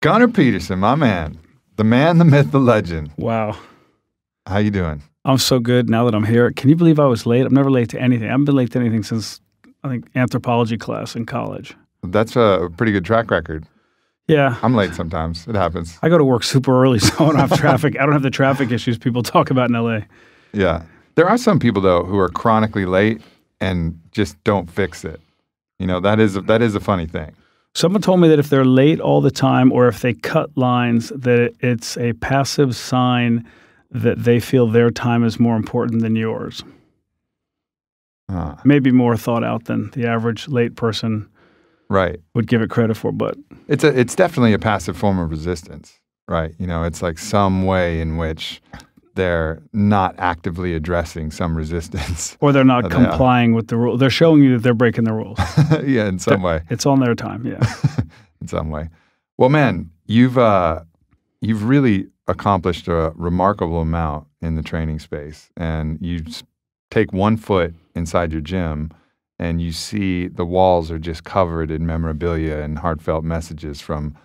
Gunnar Peterson, my man. The man, the myth, the legend. Wow. How you doing? I'm so good now that I'm here. Can you believe I was late? I'm never late to anything. I haven't been late to anything since, I think, anthropology class in college. That's a pretty good track record. Yeah. I'm late sometimes. It happens. I go to work super early, so I don't have traffic. I don't have the traffic issues people talk about in LA. Yeah. There are some people, though, who are chronically late and just don't fix it. You know, that is a funny thing. Someone told me that if they're late all the time or if they cut lines, that it's a passive sign that they feel their time is more important than yours. Maybe more thought out than the average late person would give it credit for, but it's definitely a passive form of resistance, right? You know, it's like some way in which they're not actively addressing some resistance. Or they're not complying with the rule. They're showing you that they're breaking the rules. Yeah, in some way. It's on their time, yeah. In some way. Well, man, you've really accomplished a remarkable amount in the training space. And you take one foot inside your gym and you see the walls are just covered in memorabilia and heartfelt messages from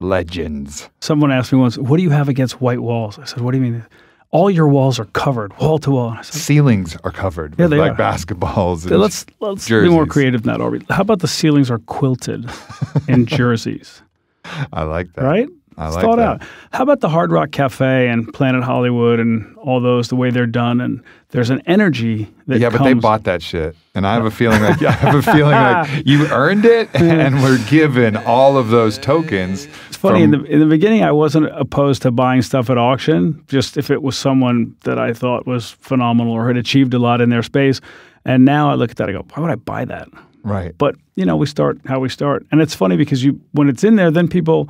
legends. Someone asked me once, what do you have against white walls? I said, what do you mean? All your walls are covered, wall to wall. I said, ceilings are covered with like basketballs and let's jerseys. Be more creative than that, Aubrey. How about the ceilings are quilted in jerseys? I like that. Right? I It's like thought that. out. How about the Hard Rock Cafe and Planet Hollywood and all those, the way they're done? And there's an energy that but they bought that shit, and I have a feeling like you earned it, and we're given all of those tokens. It's funny. In the beginning, I wasn't opposed to buying stuff at auction, just if it was someone that I thought was phenomenal or had achieved a lot in their space. And now I look at that, I go, why would I buy that? Right. But we start how we start, and it's funny because when it's in there, then people.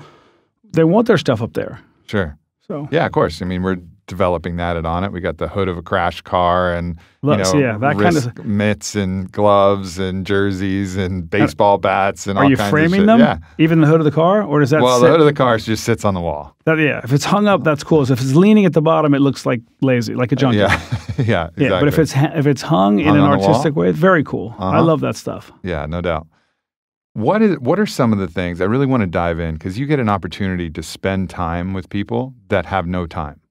They want their stuff up there. Sure. So yeah, of course. I mean, we're developing that at On It. We got the hood of a crash car and that wrist mitts and gloves and jerseys and baseball bats and all kinds of shit. Are you framing them? Yeah. Even the hood of the car, or does that? Well, the hood of the car just sits on the wall. If it's hung up, that's cool. So if it's leaning at the bottom, it looks like lazy, like a junkie. Yeah, exactly. Yeah, but if it's hung in an artistic way, it's very cool. I love that stuff. Yeah, no doubt. What are some of the things I really want to dive in, because you get an opportunity to spend time with people that have no time.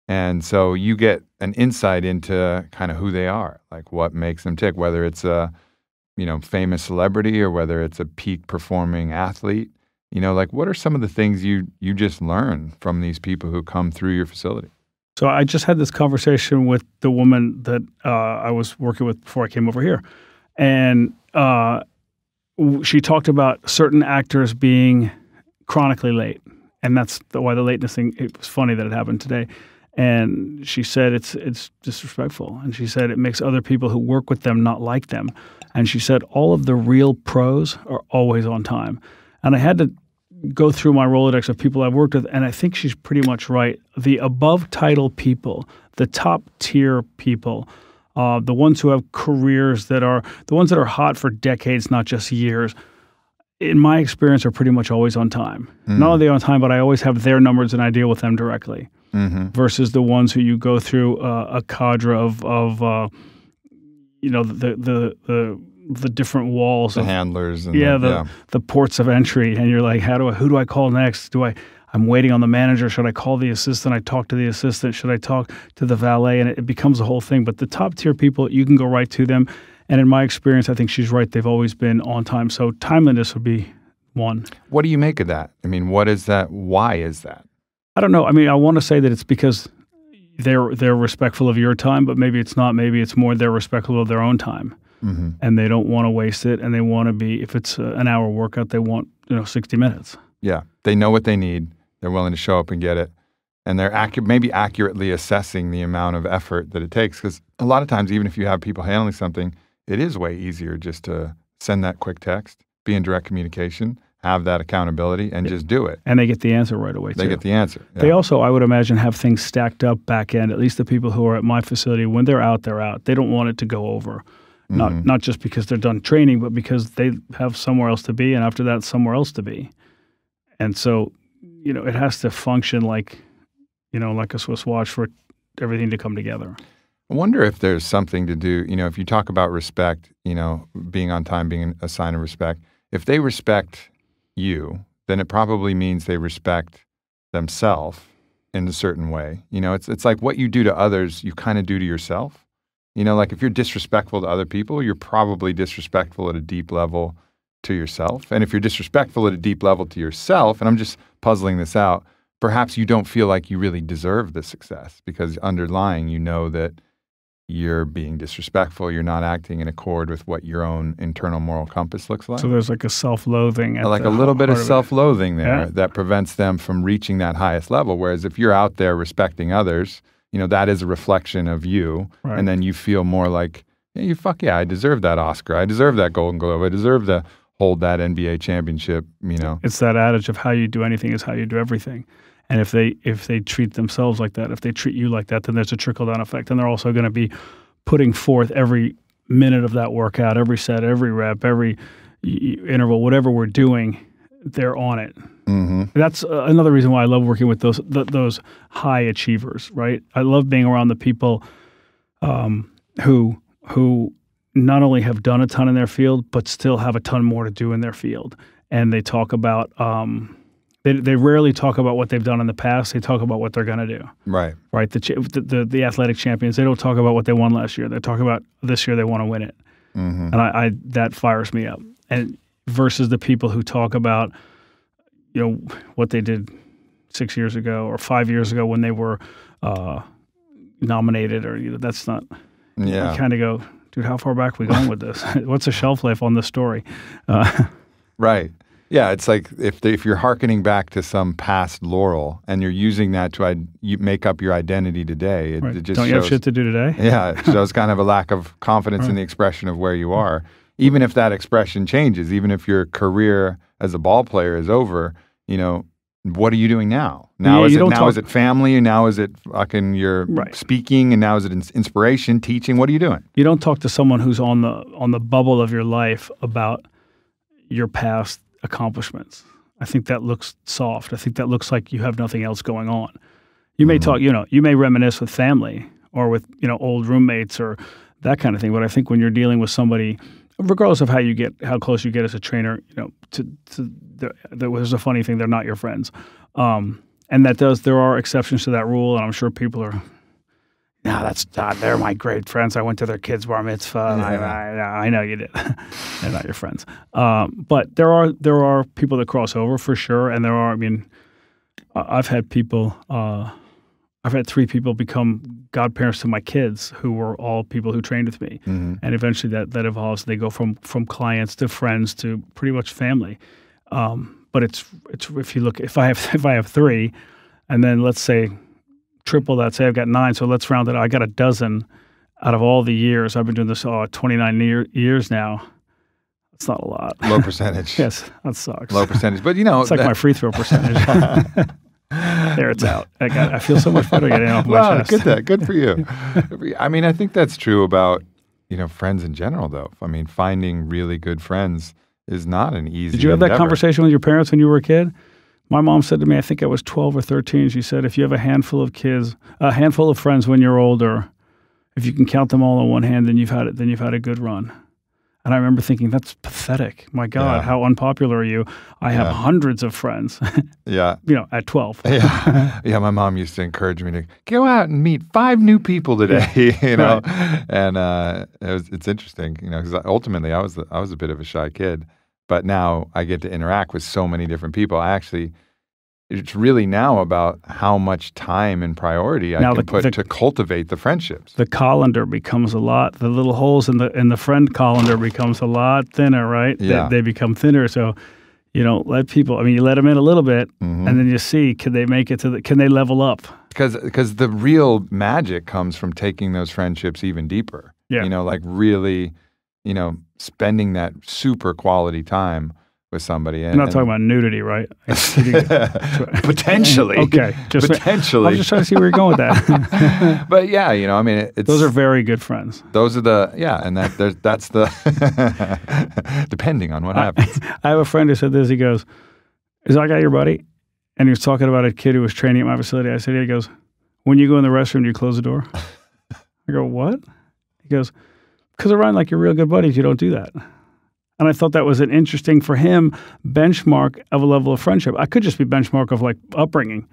And so you get an insight into kind of who they are, like what makes them tick, whether it's a, famous celebrity or whether it's a peak performing athlete. Like what are some of the things you just learn from these people who come through your facility? So I just had this conversation with the woman that I was working with before I came over here. And she talked about certain actors being chronically late, and that's why the lateness thing. It was funny that it happened today, and she said it's disrespectful, and she said it makes other people who work with them not like them, and she said all of the real pros are always on time, and I had to go through my Rolodex of people I've worked with, and I think she's pretty much right. The above title people, the top tier people. The ones who have careers the ones that are hot for decades, not just years, in my experience, are pretty much always on time. Not only are they on time, but I always have their numbers and I deal with them directly. Versus the ones who you go through a cadre of the different walls, the handlers, and the ports of entry, and you're like, who do I call next? I'm waiting on the manager. Should I call the assistant? I talk to the assistant. Should I talk to the valet? And it becomes a whole thing. But the top tier people, you can go right to them. And in my experience, I think she's right. They've always been on time. So timeliness would be one. What do you make of that? I mean, what is that? Why is that? I don't know. I mean, I want to say that it's because they're respectful of your time, but maybe it's not. Maybe it's more they're respectful of their own time. And they don't want to waste it. And they want to be, if it's an hour workout, they want 60 minutes. Yeah. They know what they need. They're willing to show up and get it. And they're maybe accurately assessing the amount of effort that it takes. Because a lot of times, even if you have people handling something, it is way easier just to send that quick text, be in direct communication, have that accountability, and just do it. And they get the answer right away, too. They get the answer. Yeah. They also, I would imagine, have things stacked up back end. At least the people who are at my facility, when they're out, they're out. They don't want it to go over. Not just because they're done training, but because they have somewhere else to be, and after that, somewhere else to be. And so, it has to function like a Swiss watch for everything to come together. I wonder if there's something to do, if you talk about respect, being on time, being a sign of respect, if they respect you, then it probably means they respect themselves in a certain way. You know, it's like what you do to others, you kind of do to yourself. You know, like if you're disrespectful to other people, you're probably disrespectful at a deep level to yourself. And if you're disrespectful at a deep level to yourself, and I'm just puzzling this out, perhaps you don't feel like you really deserve the success because underlying, you know that you're being disrespectful. You're not acting in accord with what your own internal moral compass looks like. So there's like a self-loathing. Like a little bit of self-loathing there that prevents them from reaching that highest level. Whereas if you're out there respecting others, you know, that is a reflection of you. Right. And then you feel more like, hey, I deserve that Oscar. I deserve that Golden Globe. I deserve to hold that NBA championship, you know. It's that adage of how you do anything is how you do everything. And if they treat themselves like that, if they treat you like that, then there's a trickle-down effect. And they're also going to be putting forth every minute of that workout, every set, every rep, every interval, whatever we're doing, they're on it. Mm-hmm. That's another reason why I love working with those high achievers, right? I love being around the people who not only have done a ton in their field, but still have a ton more to do in their field. And they talk about they rarely talk about what they've done in the past. They talk about what they're going to do. Right. Right. The athletic champions, they don't talk about what they won last year. They talk about this year they want to win it. Mm-hmm. And I that fires me up. And versus the people who talk about, you know, what they did 6 years ago or 5 years ago when they were nominated, or that's not. Yeah. You kind of go, dude, how far back are we going with this? What's the shelf life on this story? Right. Yeah, it's like if you're hearkening back to some past laurel and you're using that to make up your identity today, it just don't shows, you have shit to do today? Yeah, it shows kind of a lack of confidence in the expression of where you are. Even if that expression changes, even if your career as a ball player is over, you know, what are you doing now? Is it family? And now is it fucking your speaking? And now is it inspiration, teaching? What are you doing? You don't talk to someone who's on the bubble of your life about your past accomplishments. I think that looks soft. I think that looks like you have nothing else going on. You may talk, you may reminisce with family or with, old roommates or that kind of thing. But I think when you're dealing with somebody, regardless of how close you get as a trainer, there's a funny thing, they're not your friends. And there are exceptions to that rule. And I'm sure people are, they're my great friends. I went to their kids' bar mitzvah. Yeah. I know you did. They're not your friends. But there are people that cross over for sure. And I've had people, I've had 3 people become godparents to my kids who were all people who trained with me. Mm-hmm. And eventually that evolves. They go from clients to friends to pretty much family. But it's if I have 3 and then let's say triple that, say I've got 9, so let's round it out. I got a dozen out of all the years. I've been doing this 29 years now. It's not a lot. Low percentage. Yes, that sucks. Low percentage. But it's like my free throw percentage. There, it's out. I feel so much better getting off my chest. Good for you. I think that's true about, friends in general, though. Finding really good friends is not an easy Did you have endeavor. that conversation with your parents when you were a kid? My mom said to me, I think I was 12 or 13, she said, if you have a handful of friends when you're older, if you can count them all on one hand, then you've had a good run. And I remember thinking, that's pathetic. My God, how unpopular are you? I have hundreds of friends. Yeah. At 12. Yeah, my mom used to encourage me to go out and meet 5 new people today, Right. And it's interesting, because ultimately I was a bit of a shy kid. But now I get to interact with so many different people. It's really now about how much time and priority I can put to cultivate the friendships. The colander becomes a lot. The little holes in the friend colander becomes a lot thinner, right? Yeah. They become thinner. So you don't let people. You let them in a little bit, mm-hmm. and then you see, can they make it can they level up? Because the real magic comes from taking those friendships even deeper. Yeah. Really, spending that super quality time with somebody. You're not talking about nudity, right? Potentially. Okay. Potentially. I'm just trying to see where you're going with that. But yeah, it's... Those are very good friends. Those are and that's the... depending on what happens. I have a friend who said this. He goes, is that guy your buddy? And he was talking about a kid who was training at my facility. I said, yeah. He goes, when you go in the restroom, do you close the door? I go, what? He goes, because around like your real good buddies, you don't do that. And I thought that was an interesting for him benchmark of a level of friendship. I could just be benchmark of like upbringing.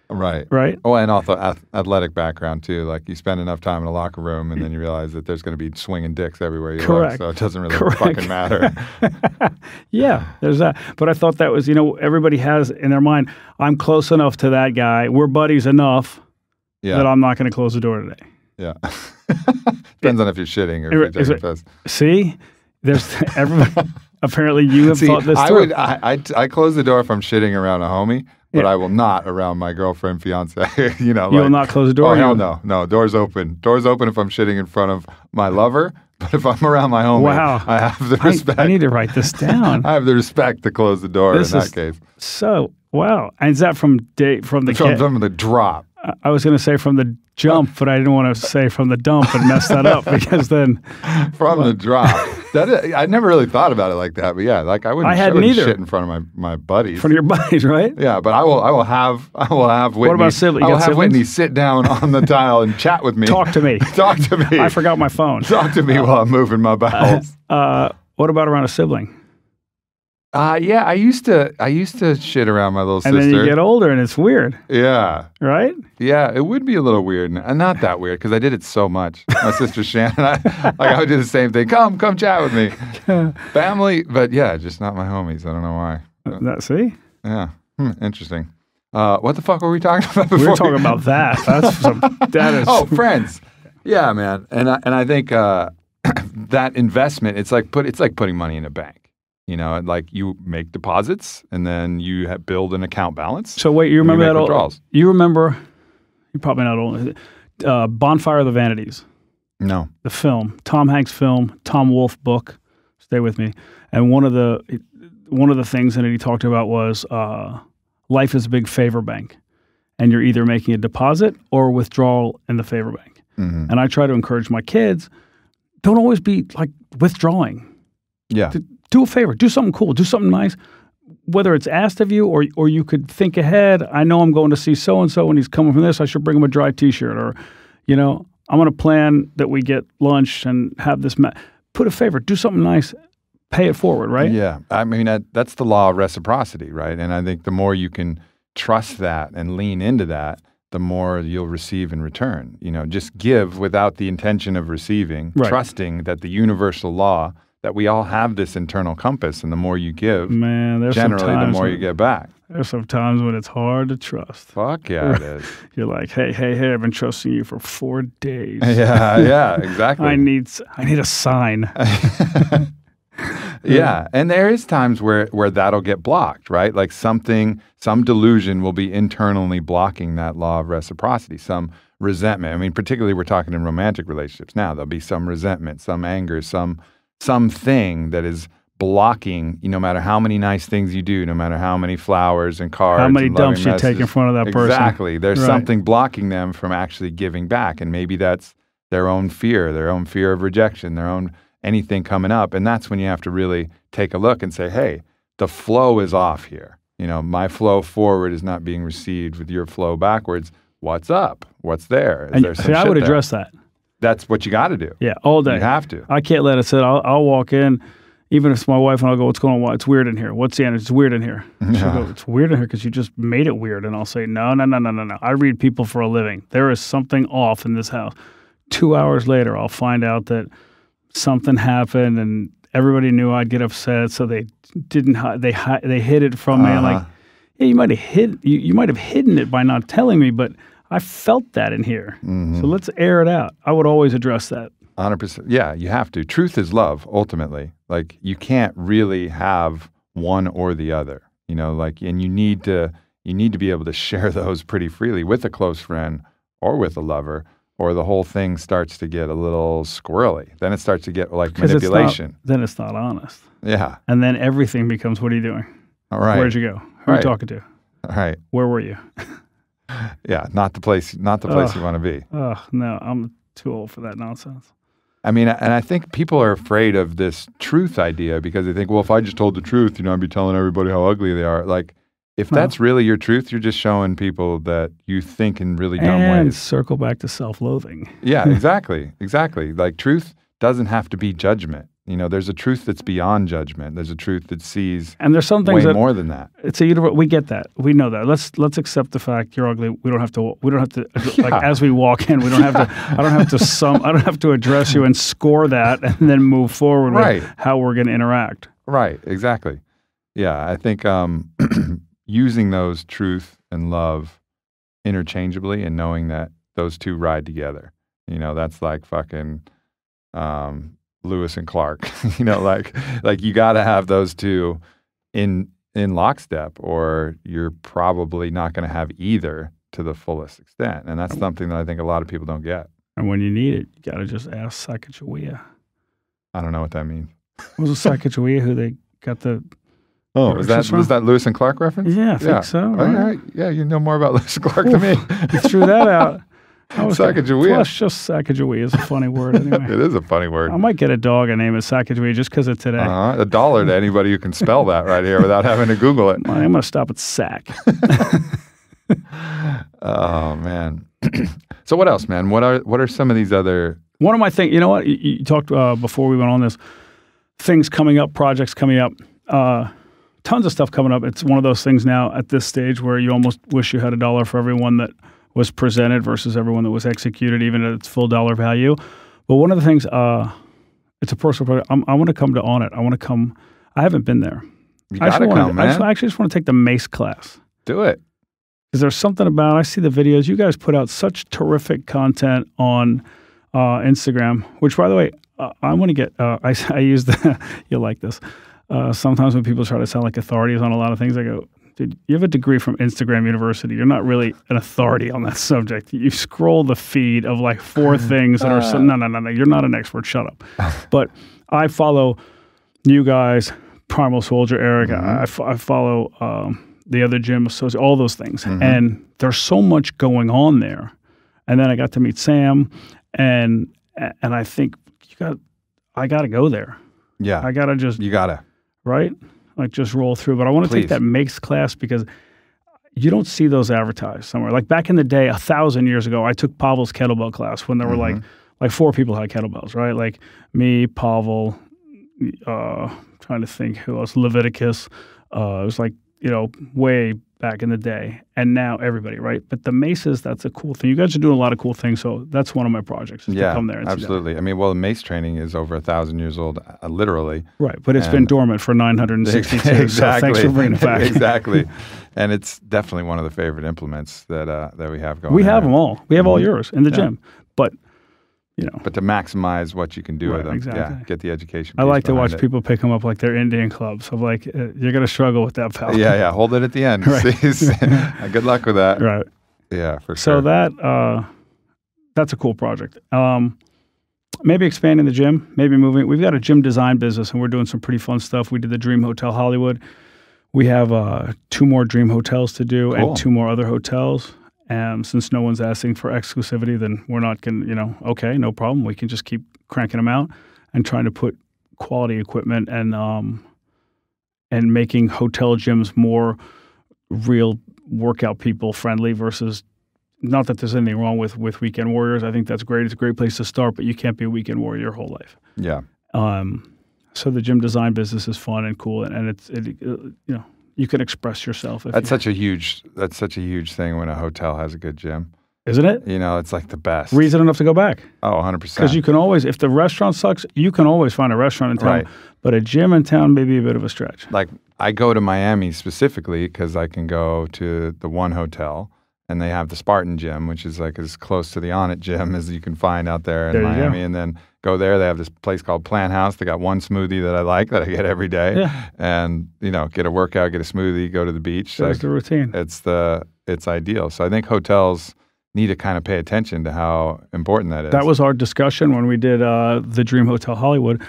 Right. Right. Oh, and also athletic background too. Like you spend enough time in a locker room and then you realize that there's going to be swinging dicks everywhere you look. So it doesn't really fucking matter. Yeah, there's that. But I thought that was, everybody has in their mind, I'm close enough to that guy. We're buddies enough that I'm not going to close the door today. Yeah. Depends on if you're shitting or if you're taking a piss. See? There's everybody. Apparently you have thought this through. I close the door if I'm shitting around a homie. But I will not around my girlfriend, fiance. You will not close the door? Oh, hell no. No, door's open. Door's open if I'm shitting in front of my lover. But if I'm around my homie, I have the respect. I need to write this down. I have the respect to close the door in that case. So, wow. And is that from the drop? I was going to say from the jump, but I didn't want to say from the dump and mess that up because then... From the drop. I never really thought about it like that, but yeah, like I wouldn't shit in front of my buddies. In front of your buddies, right? Yeah, but I will have Whitney. What about siblings? I will have Whitney sit down on the tile and chat with me. Talk to me. Talk to me. I forgot my phone. Talk to me while I'm moving my bowels. What about around a sibling? Yeah, I used to shit around my little sister. And then you get older and it's weird. Yeah. Right? Yeah, it would be a little weird. And not that weird, because I did it so much. My sister Shannon, I would do the same thing. Come chat with me. Family, but yeah, just not my homies. I don't know why. See? Yeah. Interesting. What the fuck were we talking about before? We were talking about that. That is... Oh, friends. Yeah, man. And I think that investment, it's like putting money in a bank. Like you make deposits and then you build an account balance. So wait, you remember that withdrawals. You remember, you're probably not old, Bonfire of the Vanities. No. The film, Tom Hanks film, Tom Wolfe book, stay with me. And one of the things that he talked about was life is a big favor bank. And you're either making a deposit or withdrawal in the favor bank. Mm-hmm. And I try to encourage my kids, don't always be like withdrawing. Yeah. Do a favor. Do something cool. Do something nice. Whether it's asked of you or you could think ahead. I know I'm going to see so-and-so and he's coming from this. I should bring him a dry T-shirt. Or, I'm going to plan that we get lunch and have this. Put a favor. Do something nice. Pay it forward, right? Yeah. I mean, that's the law of reciprocity, right? And I think the more you can trust that and lean into that, the more you'll receive in return. Just give without the intention of receiving, trusting that the universal law that we all have this internal compass, and the more you give, generally the more you get back. There's some times when it's hard to trust. Fuck yeah, it is. You're like, hey, I've been trusting you for 4 days. Yeah, exactly. I need a sign. Yeah, and there is times where that'll get blocked, right? Like some delusion will be internally blocking that law of reciprocity, some resentment. I mean, particularly we're talking in romantic relationships now. There'll be some resentment, some anger, something that is blocking, no matter how many nice things you do, no matter how many flowers and cards, how many dumps you take in front of that person. Exactly. There's something blocking them from actually giving back. And maybe that's their own fear of rejection, their own anything coming up. And that's when you have to really take a look and say, hey, the flow is off here. My flow forward is not being received with your flow backwards. What's up? What's there? Is there some I would address that. That's what you got to do. Yeah, all day. You have to. I can't let it sit. I'll walk in, even if it's my wife, and I'll go, what's going on? It's weird in here. What's the energy? It's weird in here. She'll go, it's weird in here because you just made it weird. And I'll say, no. I read people for a living. There is something off in this house. 2 hours later, I'll find out that something happened and everybody knew I'd get upset, so they didn't. They hid it from me. I'm like, yeah, you might have hidden it by not telling me, but I felt that in here. Mm-hmm. So let's air it out. I would always address that. 100%. Yeah, you have to. Truth is love, ultimately. Like, you can't really have one or the other, and you need to be able to share those pretty freely with a close friend or with a lover, or the whole thing starts to get a little squirrely. Then it starts to get like manipulation. Then it's not honest. Yeah. And then everything becomes, what are you doing? All right. Where'd you go? Who are you talking to? All right. Where were you? Yeah, not the place you want to be. Oh, no, I'm too old for that nonsense. I mean, and I think people are afraid of this truth idea because they think, well, if I just told the truth, I'd be telling everybody how ugly they are. Like, if that's really your truth, you're just showing people that you think in really dumb ways. And circle back to self-loathing. Yeah, exactly. Like, truth doesn't have to be judgment. There's a truth that's beyond judgment. There's a truth that sees and there's some things way that, more than that. It's a universe. We get that. We know that. Let's accept the fact you're ugly. We don't have to like as we walk in. We don't have to. I don't have to address you and score that and then move forward with how we're going to interact. Right. Exactly. Yeah. I think using those truth and love interchangeably and knowing that those two ride together. That's like fucking Lewis and Clark. like you got to have those two in lockstep, or you're probably not going to have either to the fullest extent. And that's something that I think a lot of people don't get. And when you need it, you got to just ask Sacagawea. I don't know what that means. Was it Sacagawea who they got the? Oh, was that Lewis and Clark reference? Yeah, I think so. Right? Yeah, you know more about Lewis and Clark than me. You threw that out. Sacagawea. Plus, just Sacagawea is a funny word anyway. It is a funny word. I might get a dog and name it Sacagawea just because of today. $1 to anybody who can spell that right here without having to Google it. I'm going to stop at Sac. Oh, man. So what else, man? What are some of these other... One of my things, you know what? You talked before we went on this, things coming up, projects coming up, tons of stuff coming up. It's one of those things now at this stage where you almost wish you had $1 for everyone that was presented versus everyone that was executed, even at its full dollar value. But one of the things, it's a personal project. I want to come to On It. I want to come. I haven't been there. You got to come, man. I actually just want to take the MACE class. Do it. Because there's something about, I see the videos. You guys put out such terrific content on Instagram, which, by the way, I want to get, I use the, you'll like this. Sometimes when people try to sound like authorities on a lot of things, I go, dude, you have a degree from Instagram University. You're not really an authority on that subject. You scroll the feed of like 4 things that are, no, you're not an expert. Shut up. But I follow you guys, Primal Soldier, Eric. Mm-hmm. I follow the other gym associate, all those things. Mm-hmm. And there's so much going on there. And then I got to meet Sam, and I think I got to go there. Yeah. I got to just. You got to. Right? Like just roll through. But I want to take that MACE class because you don't see those advertised somewhere. Like back in the day, 1,000 years ago, I took Pavel's kettlebell class when there were like 4 people had kettlebells, right? Like me, Pavel, trying to think who else, Leviticus. It was like, way back in the day. And now everybody, right? But the MACEs, that's a cool thing. You guys are doing a lot of cool things. So that's one of my projects is to come there and absolutely. see that. I mean, well, the MACE training is over 1,000 years old, literally. Right. But it's been dormant for 962. Exactly. So thanks for bringing it back. Exactly. And it's definitely one of the favorite implements that we have going on. We have them all. We have all yours in the gym. But But to maximize what you can do with them, exactly. Get the education. I like to watch people pick them up like they're Indian clubs. I'm like, you're going to struggle with that, pal. Yeah. Hold it at the end. Right. Good luck with that. Right. Yeah, for So sure. that's a cool project. Maybe expanding the gym, maybe moving. We've got a gym design business, and we're doing some pretty fun stuff. We did the Dream Hotel Hollywood. We have 2 more Dream Hotels to do and 2 more other hotels. Since no one's asking for exclusivity, then we're not going to, okay, no problem. We can just keep cranking them out and trying to put quality equipment and making hotel gyms more real workout people friendly versus, not that there's anything wrong with weekend warriors. I think that's great. It's a great place to start, but you can't be a weekend warrior your whole life. Yeah. So the gym design business is fun and cool, and you can express yourself. That's such a huge thing when a hotel has a good gym. Isn't it? It's like the best. Reason enough to go back. Oh, 100%. Because you can always, if the restaurant sucks, you can always find a restaurant in town. Right. But a gym in town may be a bit of a stretch. Like I go to Miami specifically because I can go to the one hotel and they have the Spartan gym, which is like as close to the On It gym as you can find out there in Miami. And then go there. They have this place called Plant House. They got one smoothie that I like that I get every day. Yeah. And, get a workout, get a smoothie, go to the beach. That's the routine. It's ideal. So I think hotels need to kind of pay attention to how important that is. That was our discussion when we did the Dream Hotel Hollywood.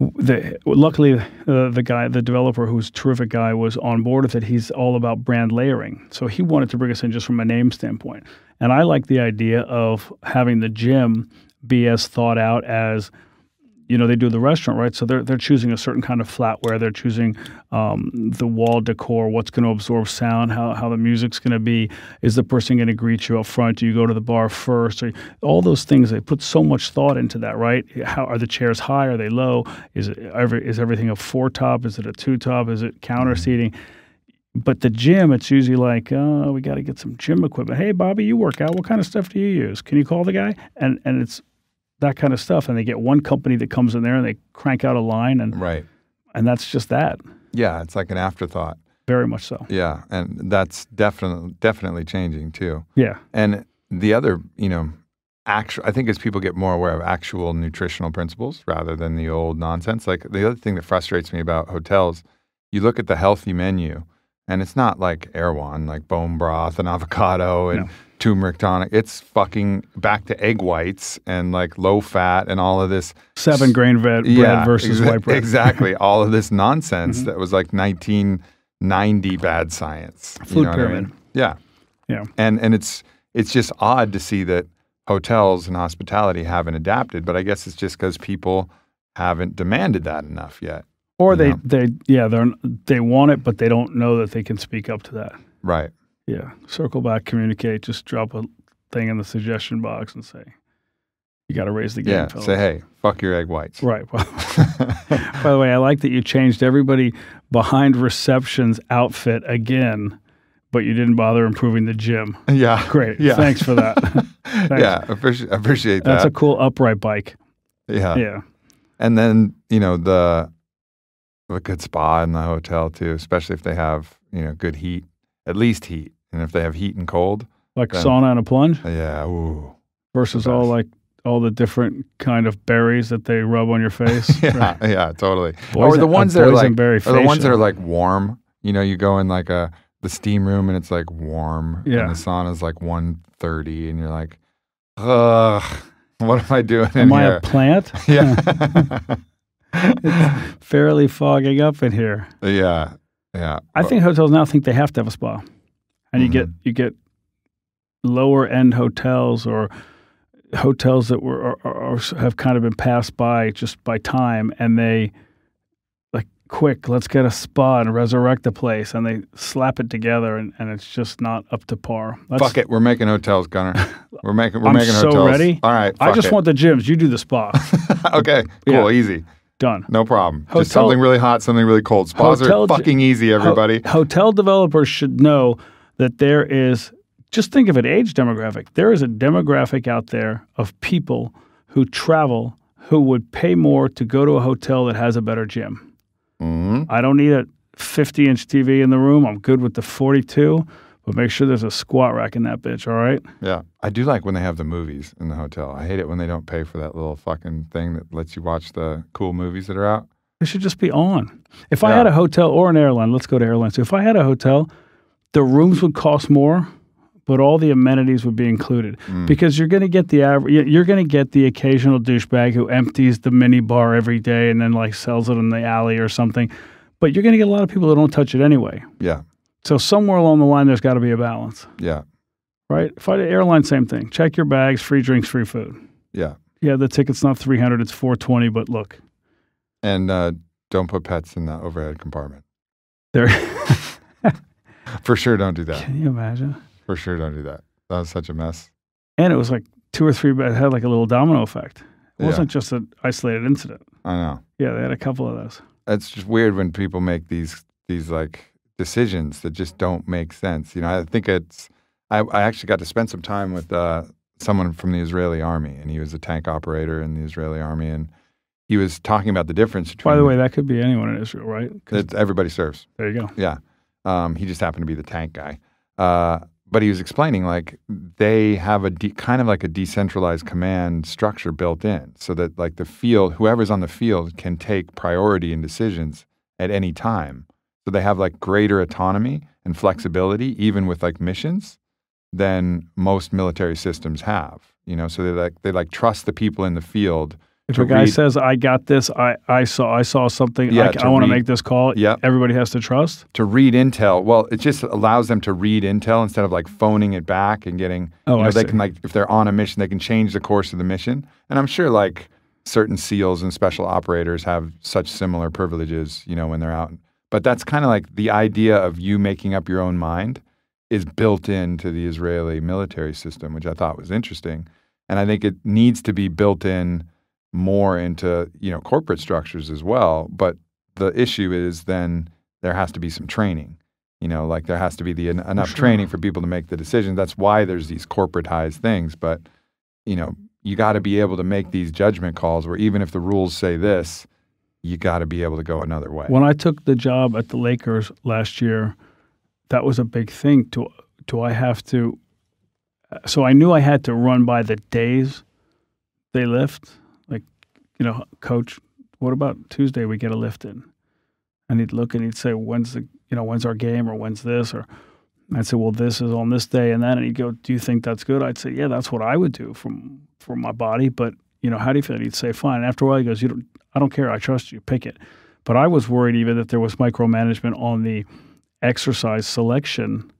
Luckily, the developer, who's a terrific guy, was on board with it. He's all about brand layering. So he wanted to bring us in just from a name standpoint. And I like the idea of having the gym be as thought out as, they do the restaurant, right? So they're choosing a certain kind of flatware. They're choosing the wall decor, what's going to absorb sound, how the music's going to be. Is the person going to greet you up front? Do you go to the bar first? All those things, they put so much thought into that, right? How are the chairs high? Are they low? Is everything a 4-top? Is it a 2-top? Is it counter seating? But the gym, it's usually like, we got to get some gym equipment. Hey, Bobby, you work out. What kind of stuff do you use? Can you call the guy? And it's that kind of stuff. And they get one company that comes in there and they crank out a line. And that's just that. Yeah, it's like an afterthought. Very much so. Yeah, and that's definitely changing too. Yeah. And the other, I think as people get more aware of actual nutritional principles rather than the old nonsense, like the other thing that frustrates me about hotels, you look at the healthy menu, and it's not like Erewhon, like bone broth and avocado and turmeric tonic. It's fucking back to egg whites and like low fat and all of this. 7-grain bread versus white bread. Exactly. All of this nonsense that was like 1990 bad science. Food pyramid. What I mean? Yeah. Yeah. And it's just odd to see that hotels and hospitality haven't adapted, but I guess it's just because people haven't demanded that enough yet. Or they want it, but they don't know that they can speak up to that. Right. Yeah. Circle back, communicate, just drop a thing in the suggestion box and say, you got to raise the game. Yeah. Fellas. Say, hey, fuck your egg whites. Right. Well, by the way, I like that you changed everybody behind reception's outfit again, but you didn't bother improving the gym. Yeah. Great. Yeah. Thanks for that. Thanks. Yeah. Appreciate that. That's a cool upright bike. Yeah. Yeah. And then, a good spa in the hotel too, especially if they have, good heat, at least heat. And if they have heat and cold. Like sauna and a plunge? Yeah. Ooh. Versus all the different kind of berries that they rub on your face. Yeah. Right? Yeah, totally. Or the ones that are like warm. You go in like the steam room and it's like warm. Yeah. And the sauna's like 130 and you're like, ugh, what am I doing in here? Am I a plant? Yeah. It's fairly fogging up in here. Yeah, yeah. I think hotels now think they have to have a spa, and you get lower end hotels or hotels that have kind of been passed by just by time, and they like quick, let's get a spa and resurrect the place, and they slap it together, and it's just not up to par. Fuck it, we're making hotels, Gunnar. We're making I'm hotels. So ready. All right, I just want the gyms. You do the spa. Okay, cool, easy. Done. No problem. Just something really hot, something really cold. Spas are fucking easy, everybody. Hotel developers should know that there is, just think of it, age demographic. There is a demographic out there of people who travel who would pay more to go to a hotel that has a better gym. Mm-hmm. I don't need a 50-inch TV in the room. I'm good with the 42. But make sure there's a squat rack in that bitch, all right? Yeah. I do like when they have the movies in the hotel. I hate it when they don't pay for that little fucking thing that lets you watch the cool movies that are out. It should just be on. If I had a hotel or an airline, let's go to airlines. So if I had a hotel, the rooms would cost more, but all the amenities would be included. Because you're going to get you're going to get the occasional douchebag who empties the mini bar every day and then like sells it in the alley or something. But you're going to get a lot of people that don't touch it anyway. Yeah. So somewhere along the line, there's got to be a balance. Yeah. Right? If I did airline, same thing. Check your bags, free drinks, free food. Yeah. Yeah, the ticket's not $300, it's $420, but look. And don't put pets in the overhead compartment. There. For sure, don't do that. Can you imagine? For sure, don't do that. That was such a mess. And it was like 2 or 3, it had like a little domino effect. It wasn't just an isolated incident. I know. Yeah, they had a couple of those. It's just weird when people make these like decisions that just don't make sense. I think I actually got to spend some time with someone from the Israeli army, and he was a tank operator in the Israeli army, and he was talking about the difference between... By the way, that could be anyone in Israel, right? Everybody serves. There you go. Yeah. He just happened to be the tank guy. But he was explaining like they have kind of like a decentralized command structure built in so that like the field, whoever's on the field can take priority in decisions at any time. So they have like greater autonomy and flexibility, even with like missions, than most military systems have. So they trust the people in the field. If a guy says, "I got this," I saw something. I want to make this call. Yep. Everybody has to trust to read intel. Well, it just allows them to read intel instead of like phoning it back and getting. They can like if they're on a mission, they can change the course of the mission. And I'm sure like certain SEALs and special operators have such similar privileges, when they're out. But that's kind of like the idea of you making up your own mind is built into the Israeli military system, which I thought was interesting. And I think it needs to be built in more into, corporate structures as well. But the issue is then there has to be some training, like there has to be enough training for people to make the decisions. That's why there's these corporatized things. But, you got to be able to make these judgment calls where even if the rules say this, you got to be able to go another way. When I took the job at the Lakers last year, that was a big thing. Do I have to? So I knew I had to run by the days they lift. Like, coach, what about Tuesday we get a lift in? And he'd look and he'd say, when's our game, or when's this? Or I'd say, well, this is on this day and that. And he'd go, do you think that's good? I'd say, yeah, that's what I would do for my body. But, how do you feel? And he'd say, fine. And after a while, he goes, I don't care. I trust you. Pick it. But I was worried even that there was micromanagement on the exercise selection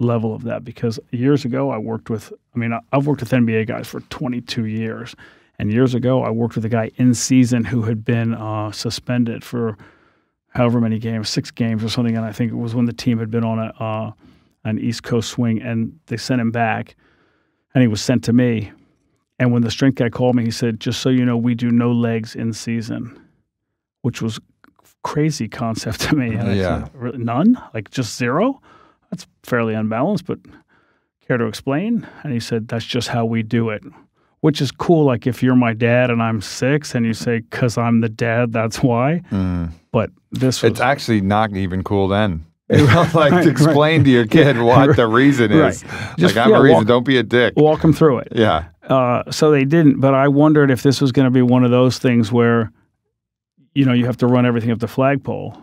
level of that, because years ago I've worked with NBA guys for 22 years. And years ago I worked with a guy in season who had been suspended for however many games, 6 games or something. And I think it was when the team had been on an East Coast swing, and they sent him back, and he was sent to me. And when the strength guy called me, he said, just so you know, we do no legs in season, which was crazy concept to me. And I said, really, none? Like just 0? That's fairly unbalanced, but care to explain? And he said, that's just how we do it, which is cool. Like if you're my dad and I'm 6 and you say, because I'm the dad, that's why. But it's actually not even cool then. To explain to your kid what the reason is. Just, I have a reason, don't be a dick. Walk them through it. Yeah. So they didn't, but I wondered if this was going to be one of those things where, you have to run everything up the flagpole.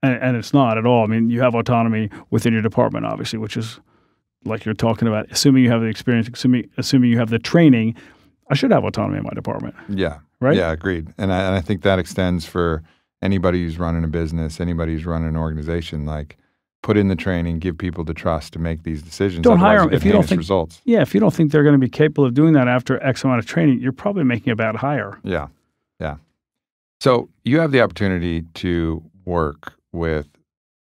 And it's not at all. I mean, you have autonomy within your department, obviously, which is like you're talking about. Assuming you have the experience, assuming you have the training, I should have autonomy in my department. Yeah. Right? Yeah, agreed. And I think that extends for anybody who's running a business, anybody who's running an organization. Like, put in the training, give people the trust to make these decisions. Don't hire them if you don't think results. Yeah, if you don't think they're going to be capable of doing that after X amount of training, you're probably making a bad hire. Yeah. So you have the opportunity to work with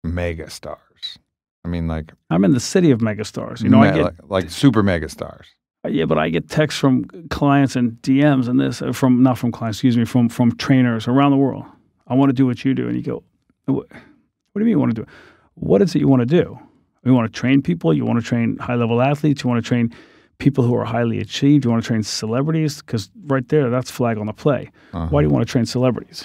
mega stars. I mean, like, I'm in the city of mega stars. I get like super mega stars. Yeah, but I get texts from clients and DMs and this not from clients, excuse me, from trainers around the world. I want to do what you do, and you go, what do you mean you want to do it? What is it you want to do? You want to train people? You want to train high-level athletes? You want to train people who are highly achieved? You want to train celebrities? Because right there, that's flag on the play. Why do you want to train celebrities?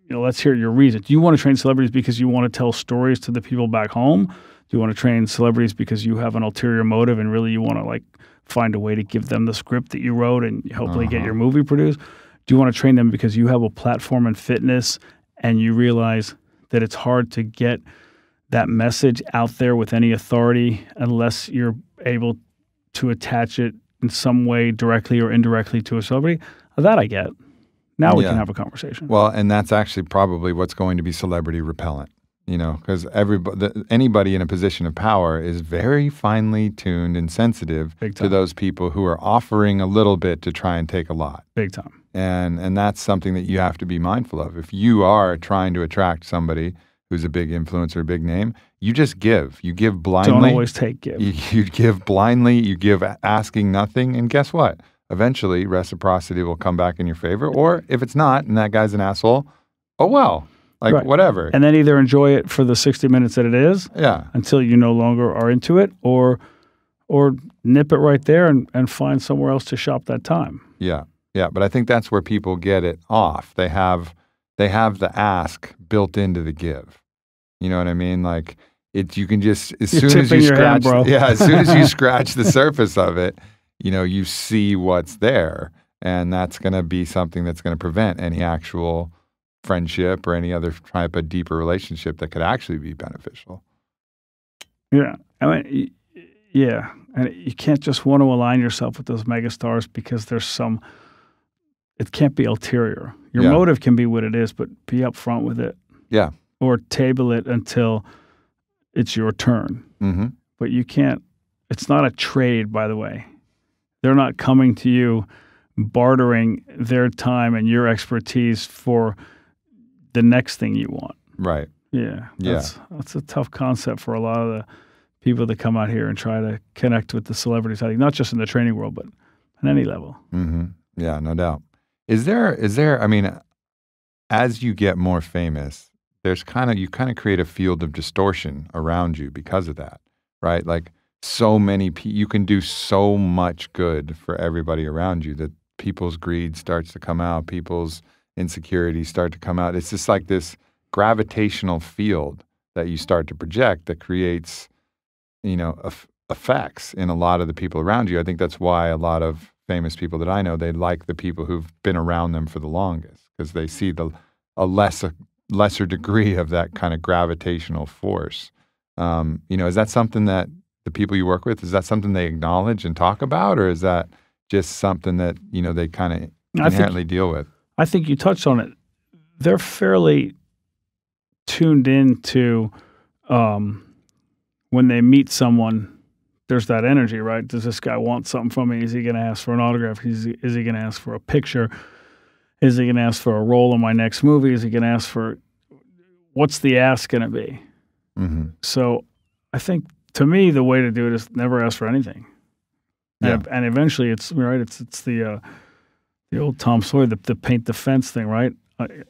Let's hear your reason. Do you want to train celebrities because you want to tell stories to the people back home? Do you want to train celebrities because you have an ulterior motive and really you want to find a way to give them the script that you wrote and hopefully get your movie produced? Do you want to train them because you have a platform in fitness and you realize that it's hard to get that message out there with any authority unless you're able to attach it in some way directly or indirectly to a celebrity? That I get. Now we can have a conversation. Well, and that's actually probably what's going to be celebrity repellent, because anybody in a position of power is very finely tuned and sensitive to those people who are offering a little bit to try and take a lot. Big time. And that's something that you have to be mindful of. If you are trying to attract somebody who's a big influencer, a big name, you just give. You give blindly. Don't always take give. You give blindly. You give asking nothing. And guess what? Eventually, reciprocity will come back in your favor. Or if it's not, and that guy's an asshole, oh well. Whatever. And then either enjoy it for the 60 minutes that it is until you no longer are into it, or nip it right there and find somewhere else to shop that time. Yeah. But I think that's where people get it off. They have the ask built into the give. You know what I mean? Like you can just as soon as you scratch, as soon as you scratch the surface of it, you see what's there, and that's going to be something that's going to prevent any actual friendship or any other type of deeper relationship that could actually be beneficial. Yeah, and you can't just want to align yourself with those megastars because there's it can't be ulterior. Your motive can be what it is, but be upfront with it. Yeah. Or table it until it's your turn. Mm-hmm. But you can't, it's not a trade, by the way. They're not coming to you bartering their time and your expertise for the next thing you want. Right. Yeah. Yeah. That's a tough concept for a lot of the people that come out here and try to connect with the celebrities, I think, not just in the training world, but on any level. Mm-hmm. Yeah, no doubt. Is there, I mean, as you get more famous, you kind of create a field of distortion around you because of that, right? Like so many you can do so much good for everybody around you that people's greed starts to come out, people's insecurities start to come out. It's just like this gravitational field that you start to project that creates, effects in a lot of the people around you. I think that's why a lot of famous people that I know, they like the people who've been around them for the longest because they see a lesser degree of that kind of gravitational force. Is that something that the people you work with, is that something they acknowledge and talk about, or is that just something that, they kind of inherently deal with? I think you touched on it. They're fairly tuned into when they meet someone, there's that energy, right? Does this guy want something from me? Is he going to ask for an autograph? Is he going to ask for a picture? Is he going to ask for a role in my next movie? Is he going to ask for, what's the ask going to be? Mm-hmm. So I think, to me, the way to do it is never ask for anything. Yeah. And eventually it's, right, it's the old Tom Sawyer, the paint the fence thing, right?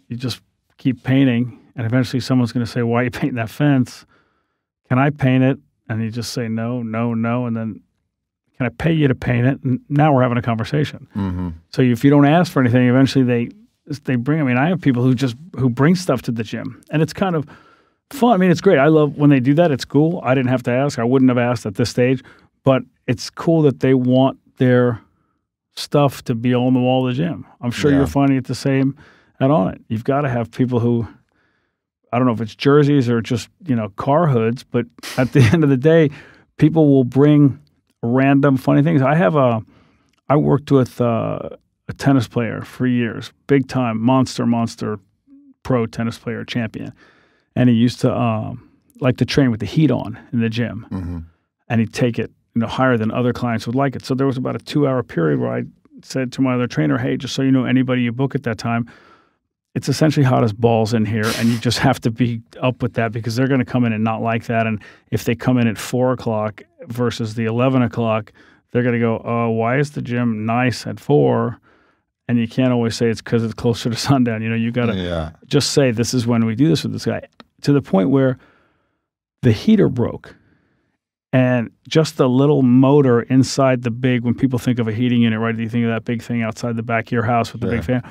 You just keep painting, and eventually someone's going to say, why are you painting that fence? Can I paint it? And you just say no, no, no, and then can I pay you to paint it? And now we're having a conversation. Mm-hmm. So if you don't ask for anything, eventually they bring. I mean, I have people who bring stuff to the gym, and it's kind of fun. I mean, it's great. I love when they do that. It's cool. I didn't have to ask. I wouldn't have asked at this stage, but it's cool that they want their stuff to be on the wall of the gym. I'm sure you're finding it the same at On It. You've got to have people who, I don't know if it's jerseys or just, car hoods, but at the end of the day, people will bring random funny things. I worked with a tennis player for years, big time, monster pro tennis player, champion. And he used to like to train with the heat on in the gym. Mm-hmm. And he'd take it, higher than other clients would like it. So there was about a 2-hour period where I said to my other trainer, hey, just so you know, anybody you book at that time, it's essentially hot as balls in here, and you just have to be up with that because they're going to come in and not like that. And if they come in at 4 o'clock versus the 11 o'clock, they're going to go, why is the gym nice at 4? And you can't always say it's because it's closer to sundown. You got to just say, this is when we do this with this guy. To the point where the heater broke. And just the little motor inside the big, when people think of a heating unit, right, you think of that big thing outside the back of your house with the big fan.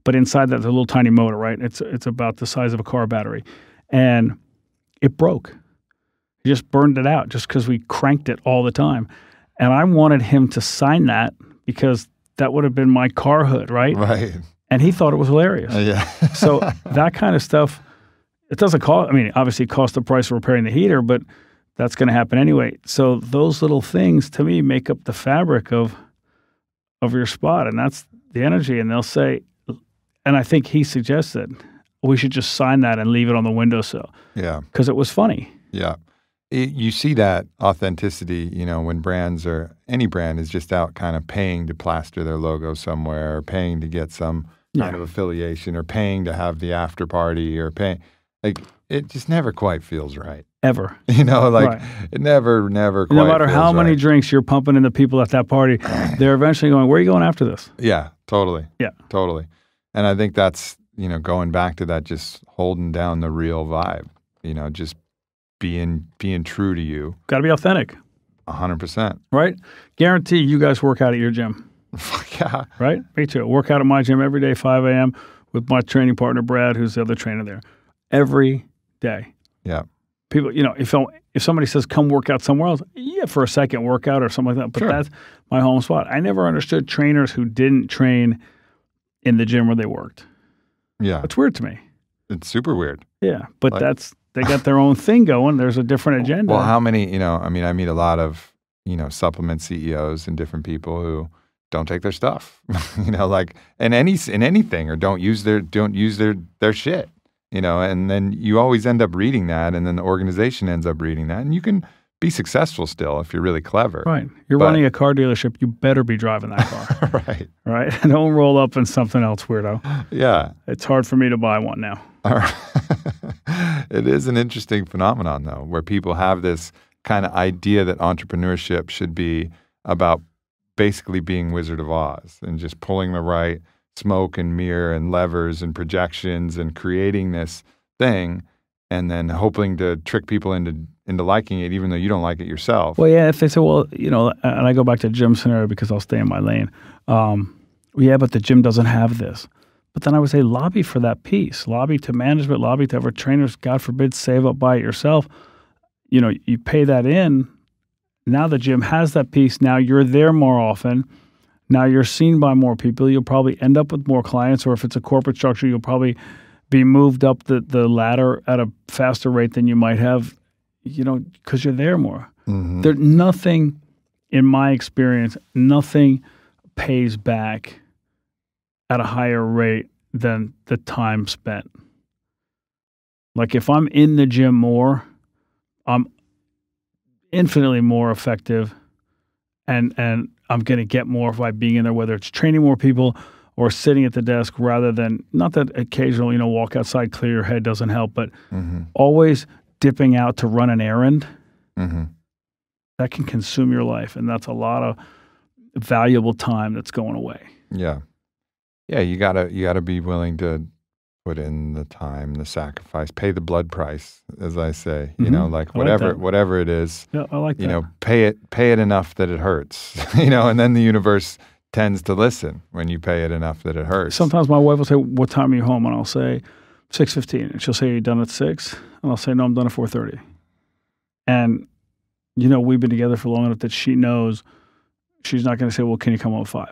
But inside that, there's a little tiny motor, right? It's about the size of a car battery. And it broke. He just burned it out just because we cranked it all the time. And I wanted him to sign that because that would have been my car hood, right? Right. And he thought it was hilarious. Yeah. So that kind of stuff, it doesn't cost, obviously it costs the price of repairing the heater, but that's going to happen anyway. So those little things, to me, make up the fabric of your spot. And that's the energy. And they'll say, and I think he suggested, we should just sign that and leave it on the windowsill. Yeah. Because it was funny. Yeah. You see that authenticity, when brands or any brand is just out kind of paying to plaster their logo somewhere, or paying to get some kind of affiliation, or paying to have the after party, or paying. Like, it just never quite feels right. Ever. It never quite no matter how many right. drinks you're pumping into people at that party, they're eventually going, where are you going after this? Yeah, totally. Yeah. Totally. And I think that's, going back to that, just holding down the real vibe, just being true to you. Got to be authentic. 100%. Right? Guarantee you guys work out at your gym. Yeah. Right? Me too. Work out at my gym every day, 5 a.m. with my training partner, Brad, who's the other trainer there. Every day. Yeah. People, if somebody says, come work out somewhere else, for a second workout or something like that, but that's my home spot. I never understood trainers who didn't train in the gym where they worked. Yeah. It's weird to me. It's super weird. Yeah, but they got their own thing going. There's a different agenda. Well, how many, I meet a lot of, supplement CEOs and different people who don't take their stuff, in anything, or don't use their shit. And then you always end up reading that, and then the organization ends up reading that, and you can be successful still if you're really clever. Right. You're running a car dealership. You better be driving that car. Right. Right. Don't roll up in something else, weirdo. Yeah. It's hard for me to buy one now. It is an interesting phenomenon, though, where people have this kind of idea that entrepreneurship should be about basically being Wizard of Oz and just pulling the right smoke and mirror and levers and projections and creating this thing and then hoping to trick people into liking it, even though you don't like it yourself. Well, yeah, if they say, well, and I go back to Jim's scenario because I'll stay in my lane. Yeah, but the gym doesn't have this. But then I would say lobby for that piece. Lobby to management, lobby to other trainers, God forbid, save up, buy it yourself. You pay that in. Now the gym has that piece. Now you're there more often. Now you're seen by more people. You'll probably end up with more clients, or if it's a corporate structure, you'll probably be moved up the ladder at a faster rate than you might have, because you're there more. Mm-hmm. There's nothing, in my experience, nothing pays back at a higher rate than the time spent. Like if I'm in the gym more, I'm infinitely more effective and I'm going to get more by being in there, whether it's training more people or sitting at the desk rather than, not that occasional, walk outside, clear your head doesn't help, but always dipping out to run an errand, that can consume your life. And that's a lot of valuable time that's going away. Yeah. Yeah, you gotta be willing to put in the time, the sacrifice, pay the blood price, as I say. Whatever it is. Yeah, I like that. Pay it enough that it hurts. And then the universe tends to listen when you pay it enough that it hurts. Sometimes my wife will say, "What time are you home?" And I'll say 6:15, and she'll say, "Are you done at 6?" And I'll say, "No, I'm done at 4:30." And we've been together for long enough that she knows she's not going to say, "Well, can you come home at 5?"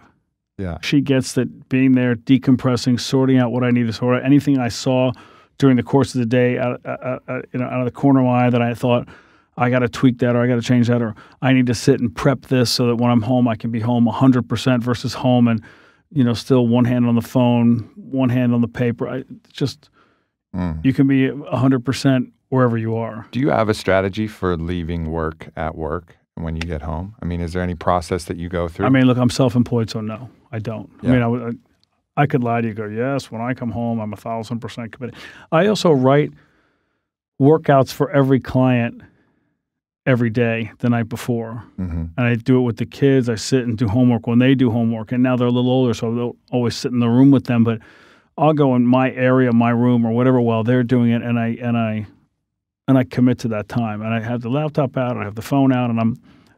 Yeah. She gets that being there, decompressing, sorting out what I need to sort out. Anything I saw during the course of the day out of the corner of my eye that I thought, I got to tweak that or I got to change that or I need to sit and prep this so that when I'm home, I can be home 100% versus home and, still one hand on the phone, one hand on the paper. You can be 100% wherever you are. Do you have a strategy for leaving work at work when you get home? I mean, is there any process that you go through? I mean, look, I'm self-employed, so no, I don't. Yeah. I mean, I could lie to you, go, yes, when I come home, I'm 1,000% committed. I also write workouts for every client every day the night before. And I do it with the kids. I sit and do homework when they do homework. And now they're a little older, so I don't always sit in the room with them. But I'll go in my area, my room, or whatever while they're doing it, and I commit to that time. And I have the laptop out, I have the phone out, and I'm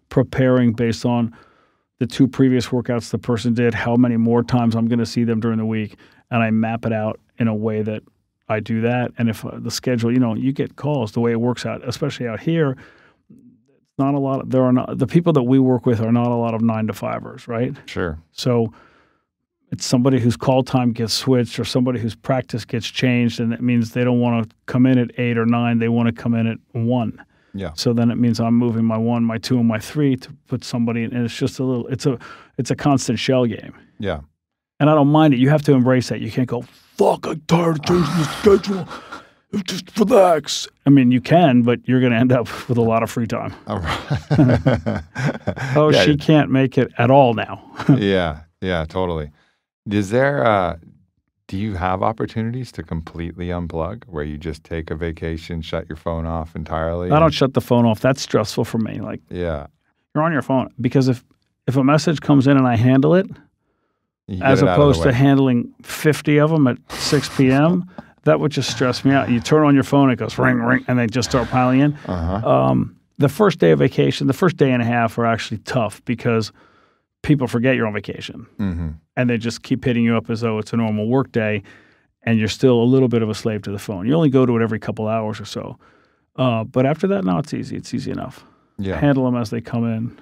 preparing based on the 2 previous workouts the person did, how many more times I'm going to see them during the week, and I map it out in a way that I do that. And if the schedule, you get calls, the way it works out, especially out here, the people that we work with are not a lot of 9-to-5ers, right? Sure. So it's somebody whose call time gets switched or somebody whose practice gets changed, and it means they don't want to come in at 8 or 9. They want to come in at 1. Yeah. So then it means I'm moving my 1, my 2, and my 3 to put somebody in. And it's just it's a constant shell game. Yeah. And I don't mind it. You have to embrace that. You can't go, fuck, I'm tired of changing the schedule. Just relax. I mean, you can, but you're going to end up with a lot of free time. All right. She can't make it at all now. Yeah, totally. Is there, do you have opportunities to completely unplug where you just take a vacation, shut your phone off entirely? I don't shut the phone off. That's stressful for me. Like, yeah, you're on your phone because if a message comes in and I handle it, as opposed to handling 50 of them at 6 p.m., that would just stress me out. You turn on your phone, it goes ring, ring, and they just start piling in. The first day of vacation, the first day and a half are actually tough because people forget you're on vacation. And they just keep hitting you up as though it's a normal work day, and you're still a little bit of a slave to the phone. You only go to it every couple hours or so. But after that, no, it's easy. It's easy enough. Yeah. Handle them as they come in,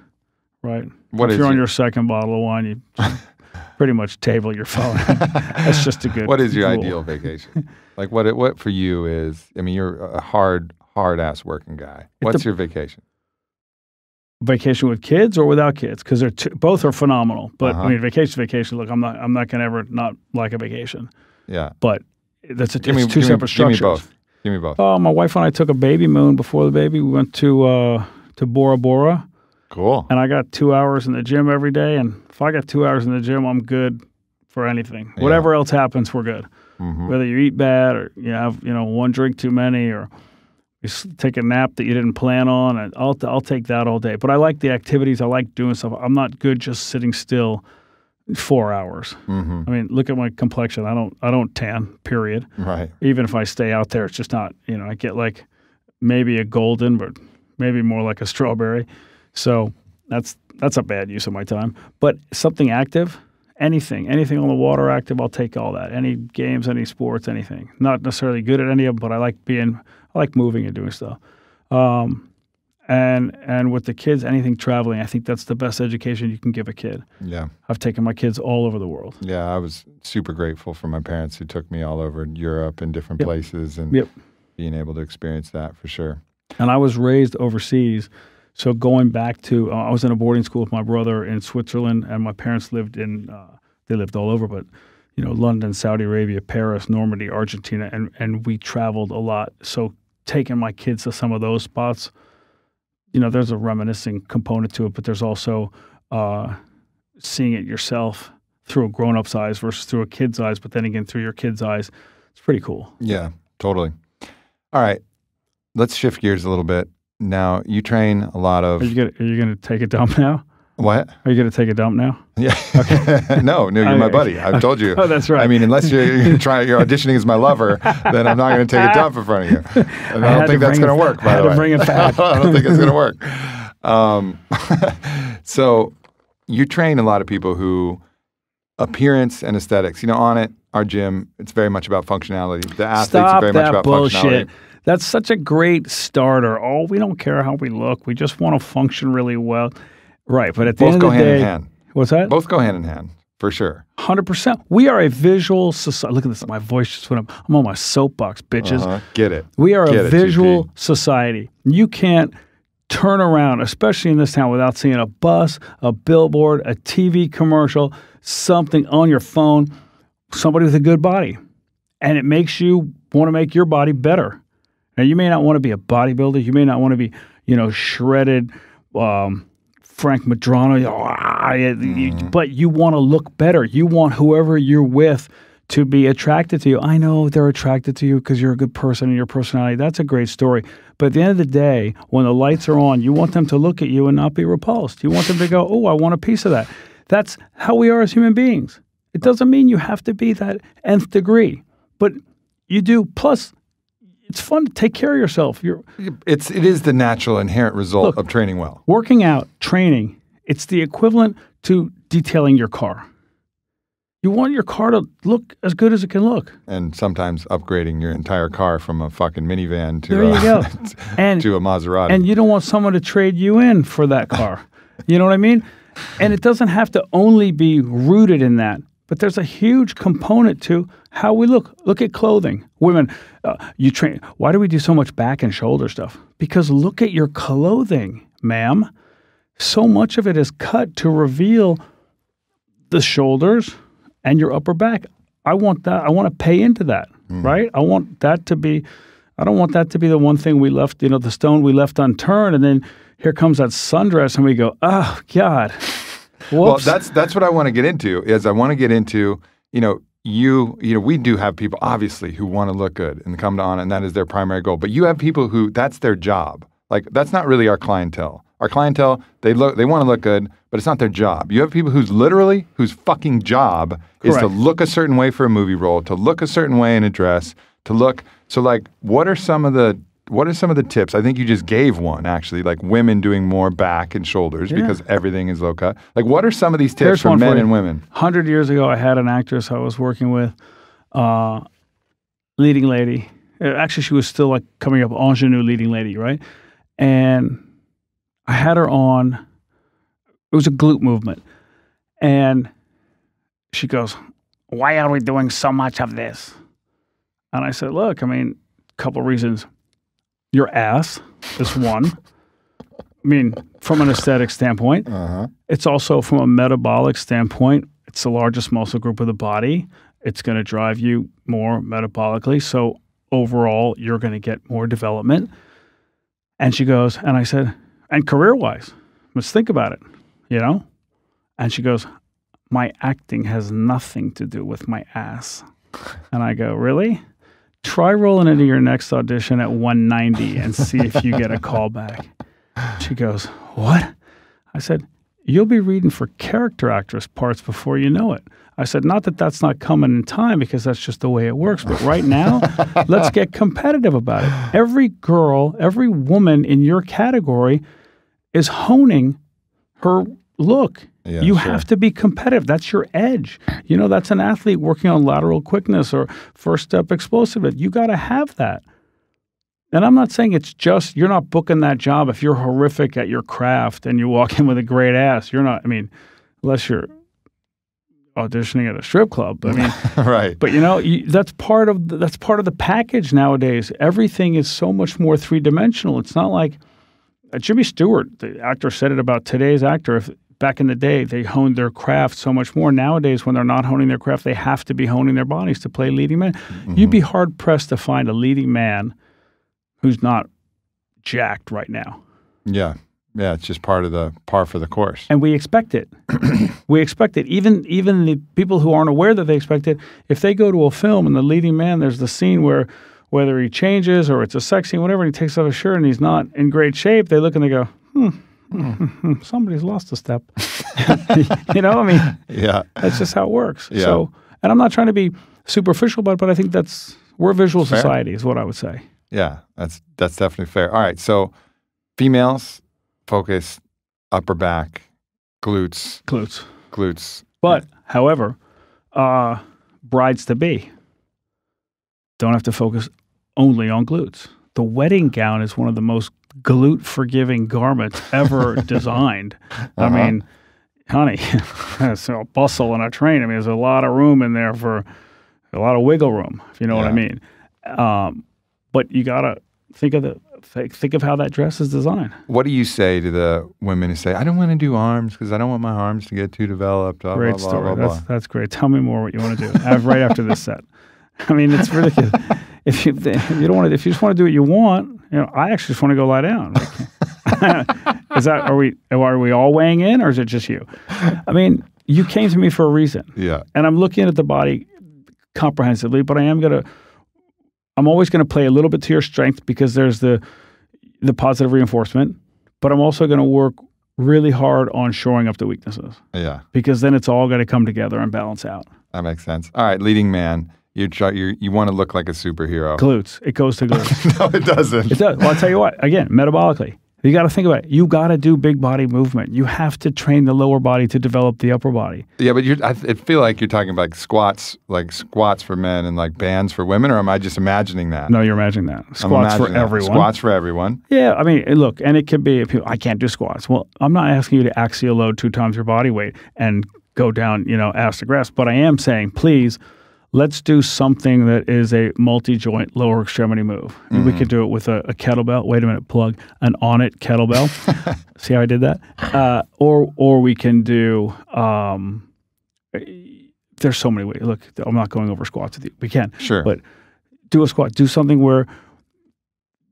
right? If you're on your second bottle of wine, you pretty much table your phone. That's just a good What is your rule. ideal vacation? Like what for you is, I mean, you're a hard-ass working guy. What's your vacation? Vacation with kids or without kids? Because both are phenomenal. But I mean, vacation. Look, I'm not going to ever not like a vacation. Yeah. But it's two separate structures. Give me both. My wife and I took a baby moon before the baby. We went to to Bora Bora, Cool. and I got 2 hours in the gym every day. And if I got 2 hours in the gym, I'm good for anything. Yeah. Whatever else happens, we're good. Mm-hmm. Whether you eat bad or you have, one drink too many or you take a nap that you didn't plan on, and I'll take that all day. But I like the activities. I like doing stuff. I'm not good just sitting still 4 hours. Mm-hmm. I mean, look at my complexion. I don't tan, period. Right. Even if I stay out there, it's just not, I get like maybe a golden, but maybe more like a strawberry. So that's a bad use of my time. But something active, anything on the water active, I'll take all that. Any games, any sports, anything. Not necessarily good at any of them, but I like moving and doing stuff. And with the kids, anything traveling, I think that's the best education you can give a kid. Yeah. I've taken my kids all over the world. Yeah, I was super grateful for my parents who took me all over Europe and different Yep. places and Yep. being able to experience that for sure. And I was raised overseas. So going back to, I was in a boarding school with my brother in Switzerland, and my parents lived they lived all over, but, London, Saudi Arabia, Paris, Normandy, Argentina, and we traveled a lot. So taking my kids to some of those spots, there's a reminiscing component to it, but there's also seeing it yourself through a grown-up's eyes versus through a kid's eyes, but then again, through your kid's eyes. It's pretty cool. Yeah, totally. All right, let's shift gears a little bit. Now, you train a lot of... Are you gonna take a dump now? What? Are you going to take a dump now? Yeah. Okay. No, you're my buddy. I've told you. Oh, that's right. I mean, unless you're auditioning as my lover, then I'm not going to take a dump in front of you. And I don't think that's going to work, by the way. I had to bring it back. I don't think it's going to work. So you train a lot of people who appearance and aesthetics, on it, our gym, it's very much about functionality. The athletes are very much about bullshit. functionality. That's such a great starter. Oh, we don't care how we look. We just want to function really well. Right, but at the end of the day... Both go hand in hand. What's that? Both go hand in hand, for sure. 100%. We are a visual society. Look at this. My voice just went up. I'm on my soapbox, bitches. Get it. We are Get a it, visual GP. society. You can't turn around, especially in this town, without seeing a bus, a billboard, a TV commercial, something on your phone, somebody with a good body. And it makes you want to make your body better. Now, you may not want to be a bodybuilder. You may not want to be, shredded, Frank Madrano, but you want to look better. You want whoever you're with to be attracted to you. I know they're attracted to you because you're a good person and your personality. That's a great story. But at the end of the day, when the lights are on, you want them to look at you and not be repulsed. You want them to go, oh, I want a piece of that. That's how we are as human beings. It doesn't mean you have to be that nth degree, but you do. Plus, it's fun to take care of yourself. It is the natural inherent result of training well. Working out, training, it's the equivalent to detailing your car. You want your car to look as good as it can look. And sometimes upgrading your entire car from a fucking minivan to, there you go. to a Maserati. And you don't want someone to trade you in for that car. You know what I mean? And it doesn't have to only be rooted in that. But there's a huge component to how we look. Look at clothing. Women, you train. Why do we do so much back and shoulder stuff? Because look at your clothing, ma'am. So much of it is cut to reveal the shoulders and your upper back. I want that. I want to pay into that, right? I want that to be, I don't want that to be the one thing we left, the stone we left unturned. And then here comes that sundress and we go, oh, God. Whoops. Well, that's what I want to get into. Is I want to get into, we do have people obviously who want to look good and come on, and that is their primary goal. But you have people who that's their job. Like that's not really our clientele. Our clientele, they want to look good, but it's not their job. You have people whose fucking job is to look a certain way for a movie role, to look a certain way in a dress, to look. So like, what are some of the tips? I think you just gave one, actually, like women doing more back and shoulders because everything is low cut. Like, what are some of these tips for men and women? 100 years ago, I had an actress I was working with, leading lady. Actually, she was still like coming up, ingenue leading lady, right? And I had her on, it was a glute movement. And she goes, why are we doing so much of this? And I said, look, a couple of reasons. Your ass is one. From an aesthetic standpoint. It's also from a metabolic standpoint. It's the largest muscle group of the body. It's going to drive you more metabolically. So overall, you're going to get more development. And she goes, and I said, and career-wise, let's think about it, you know? And she goes, my acting has nothing to do with my ass. And I go, really? Try rolling into your next audition at 190 and see if you get a call back. She goes, what? I said, you'll be reading for character actress parts before you know it. I said, not that that's not coming in time because that's just the way it works. But right now, let's get competitive about it. Every girl, every woman in your category is honing her look. Yeah, you sure. have to be competitive. That's your edge. You know, that's an athlete working on lateral quickness or first step explosiveness. You got to have that. And I'm not saying it's just, you're not booking that job if you're horrific at your craft and you walk in with a great ass. You're not, I mean, unless you're auditioning at a strip club. I mean, right. But you know, that's part of the package nowadays. Everything is so much more three-dimensional. It's not like Jimmy Stewart, the actor, said it about today's actor. If back in the day, they honed their craft so much more. Nowadays, when they're not honing their craft, they have to be honing their bodies to play leading men. Mm-hmm. You'd be hard-pressed to find a leading man who's not jacked right now. Yeah. Yeah, it's just part for the course. And we expect it. We expect it. Even the people who aren't aware that they expect it, if they go to a film and the leading man, there's the scene where whether he changes or it's a sex scene, whatever, and he takes off his shirt and he's not in great shape, they look and they go, somebody's lost a step. You know, I mean, yeah, that's just how it works. Yeah. So, and I'm not trying to be superficial about it, but I think we're a visual society is what I would say. Yeah, that's definitely fair. All right, so females focus upper back, glutes. But, however, brides-to-be don't have to focus only on glutes. The wedding gown is one of the most glute-forgiving garments ever designed. I mean, honey, it's a bustle on a train. I mean, there's a lot of room in there for a lot of wiggle room, if you know what I mean. But you got to think of how that dress is designed. What do you say to the women who say, I don't want to do arms because I don't want my arms to get too developed, blah, great blah, story. blah, blah, That's great. Tell me more what you want to do right after this set. I mean, it's ridiculous. If you don't want to, if you just want to do what you want, you know, I actually just want to go lie down. Like, are we all weighing in, or is it just you? I mean, you came to me for a reason. Yeah. And I'm looking at the body comprehensively, but I'm always going to play a little bit to your strength because there's the positive reinforcement, but I'm also going to work really hard on shoring up the weaknesses. Yeah. Because then it's all going to come together and balance out. That makes sense. All right, leading man. You want to look like a superhero. Glutes. It goes to glutes. No, it doesn't. It does. Well, I'll tell you what. Again, metabolically, you got to think about it. You got to do big body movement. You have to train the lower body to develop the upper body. Yeah, but I feel like you're talking about squats for men and like bands for women, or am I just imagining that? No, you're imagining that. Squats for everyone. Squats for everyone. Yeah, I mean, look, and it could be, I can't do squats. Well, I'm not asking you to axial load 2 times your body weight and go down, ass to grass, but I am saying, please, let's do something that is a multi-joint lower extremity move. Mm-hmm. We could do it with a kettlebell. Wait a minute, plug an on-it kettlebell. See how I did that? Or we can do, there's so many ways. Look, I'm not going over squats with you. We can. Sure. But do a squat. Do something where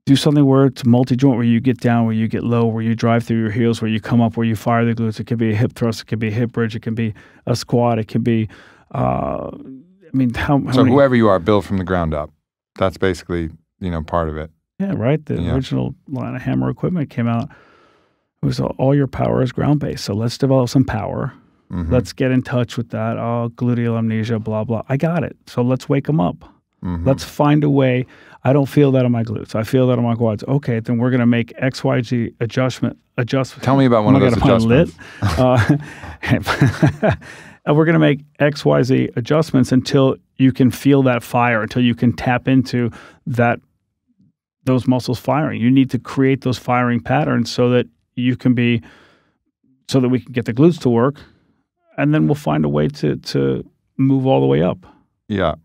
it's multi-joint, where you get down, where you get low, where you drive through your heels, where you come up, where you fire the glutes. It could be a hip thrust. It could be a hip bridge. It can be a squat. It can be... how many? Whoever you are, build from the ground up. That's basically, part of it. Yeah, right. The original line of Hammer equipment came out. It was all your power is ground-based. So let's develop some power. Mm-hmm. Let's get in touch with that. Oh, gluteal amnesia, blah, blah. I got it. So let's wake them up. Mm-hmm. Let's find a way. I don't feel that on my glutes. I feel that on my quads. Okay, then we're going to make XYZ adjustment. Tell me about one of those adjustments. And we're going to make XYZ adjustments until you can feel that fire, until you can tap into those muscles firing. You need to create those firing patterns so that we can get the glutes to work, and then we'll find a way to move all the way up. Yeah.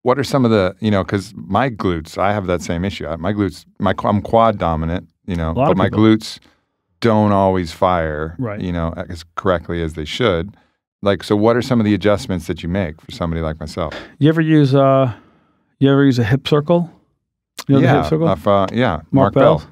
What are some of the, because my glutes, I have that same issue. My glutes, I'm quad dominant, but my glutes don't always fire, right. As correctly as they should. Like, so what are some of the adjustments that you make for somebody like myself? You ever use a hip circle? The hip circle? Mark Bell.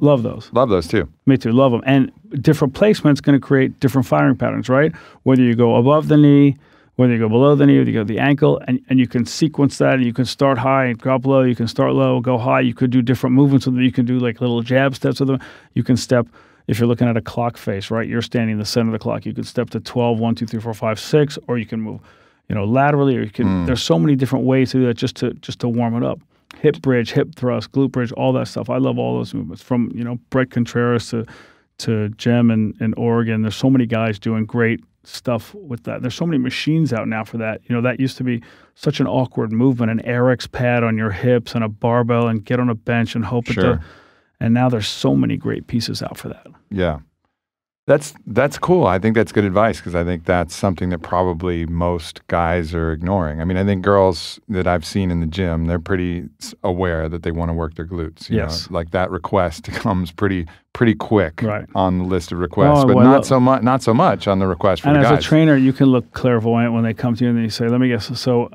Love those. Love those too. Me too. Love them. And different placements going to create different firing patterns, right? Whether you go above the knee, whether you go below the knee, whether you go to the ankle, and you can sequence that. And you can start high and drop low. You can start low, go high. You could do different movements with them. You can do like little jab steps with them. You can step, if you're looking at a clock face, right? You're standing in the center of the clock. You could step to 12, 1, 2, 3, 4, 5, 6, or you can move, laterally, or you can. There's so many different ways to do that just to warm it up. Hip bridge, hip thrust, glute bridge, all that stuff. I love all those movements. From Brett Contreras to Jem in Oregon. There's so many guys doing great stuff with that. There's so many machines out now for that. That used to be such an awkward movement, an Eric's pad on your hips and a barbell and get on a bench and hope and now there's so many great pieces out for that. Yeah. That's cool. I think that's good advice because I think that's something that probably most guys are ignoring. I mean, I think girls that I've seen in the gym, they're pretty aware that they want to work their glutes. You know, like that request comes pretty quick on the list of requests, but not so much on the request for the guys. And as a trainer, you can look clairvoyant when they come to you and you say, "Let me guess. So,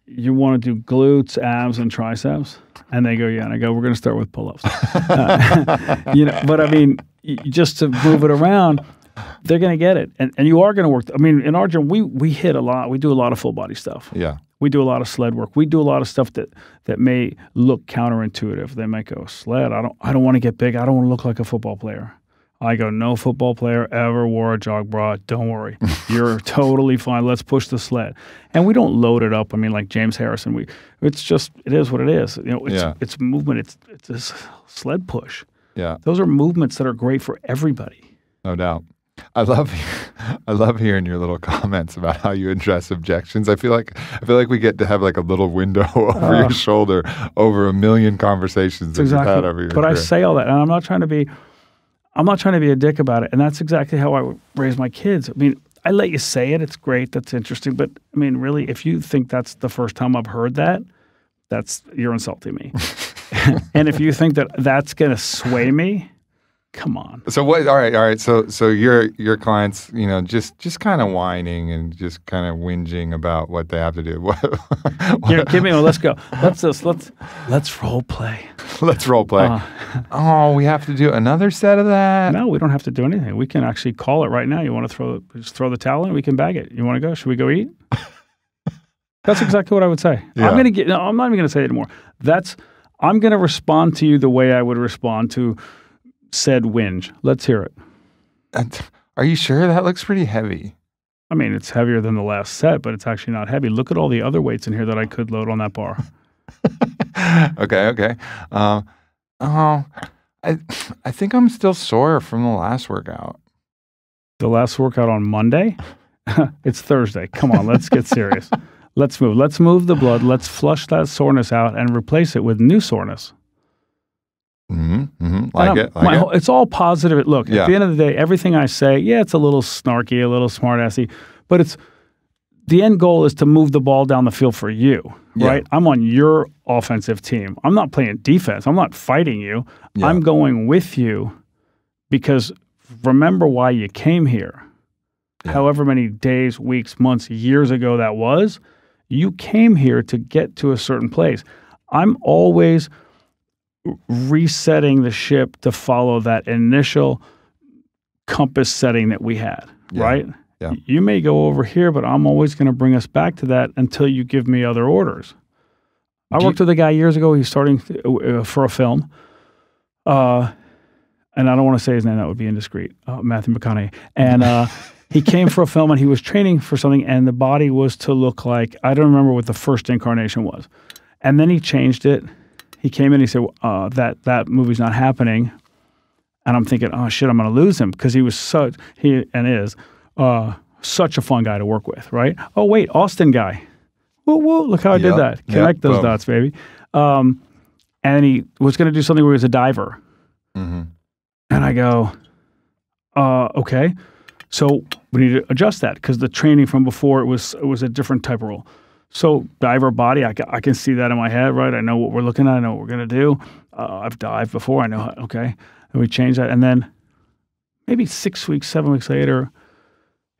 you want to do glutes, abs, and triceps?" And they go, "Yeah." And I go, "We're going to start with pull-ups." But I mean, just to move it around, they're going to get it. And you are going to work. I mean, in our gym, we hit a lot. We do a lot of full body stuff. Yeah. We do a lot of sled work. We do a lot of stuff that may look counterintuitive. They might go, "Sled? I don't want to get big. I don't want to look like a football player." I go, "No football player ever wore a jog bra. Don't worry. You're totally fine. Let's push the sled." And we don't load it up. I mean, like James Harrison, it is what it is. It's movement. It's a sled push. Yeah. Those are movements that are great for everybody. No doubt. I love hearing your little comments about how you address objections. I feel like we get to have like a little window over your shoulder over a million conversations that you've had over your career. I say all that, and I'm not trying to be a dick about it. And that's exactly how I raise my kids. I mean, I let you say it. It's great. That's interesting. But I mean, really, if you think that's the first time I've heard that, you're insulting me. And if you think that that's going to sway me, come on. So what? All right. So your clients, just kind of whining and just kind of whinging about what they have to do. Give me one. Let's go. Let's role play. Let's role play. We have to do another set of that? No, we don't have to do anything. We can actually call it right now. You want to just throw the towel in? We can bag it. You want to go? Should we go eat? That's exactly what I would say. Yeah. I'm not even going to say it anymore. I'm going to respond to you the way I would respond to said whinge. Let's hear it. Are you sure? That looks pretty heavy. I mean, it's heavier than the last set, but it's actually not heavy. Look at all the other weights in here that I could load on that bar. Okay. I think I'm still sore from the last workout. The last workout on Monday? It's Thursday. Come on, let's get serious. Let's move. Let's move the blood. Let's flush that soreness out and replace it with new soreness. Like it. It's all positive. Look, at the end of the day, everything I say, it's a little snarky, a little smart-assy, but the end goal is to move the ball down the field for you, right? I'm on your offensive team. I'm not playing defense. I'm not fighting you. Yeah. I'm going with you because remember why you came here. Yeah. However many days, weeks, months, years ago that was, you came here to get to a certain place. I'm always resetting the ship to follow that initial compass setting that we had, right? Yeah. You may go over here, but I'm always going to bring us back to that until you give me other orders. I worked with a guy years ago. He's starting for a film. And I don't want to say his name. That would be indiscreet. Matthew McConaughey. And he came for a film and he was training for something and the body was to look like, I don't remember what the first incarnation was. And then he changed it. He came in and he said, that movie's not happening. And I'm thinking, oh shit, I'm going to lose him because he is such a fun guy to work with, right? Oh wait, Austin guy. Whoa, look how I did that. Connect those dots, baby. And he was going to do something where he was a diver. Mm-hmm. And I go, okay. So we need to adjust that because the training from before it was a different type of role. So diver body, I can see that in my head, right? I know what we're looking at. I know what we're going to do. I've dived before. I know, okay. And we changed that. And then maybe 6 weeks, 7 weeks later,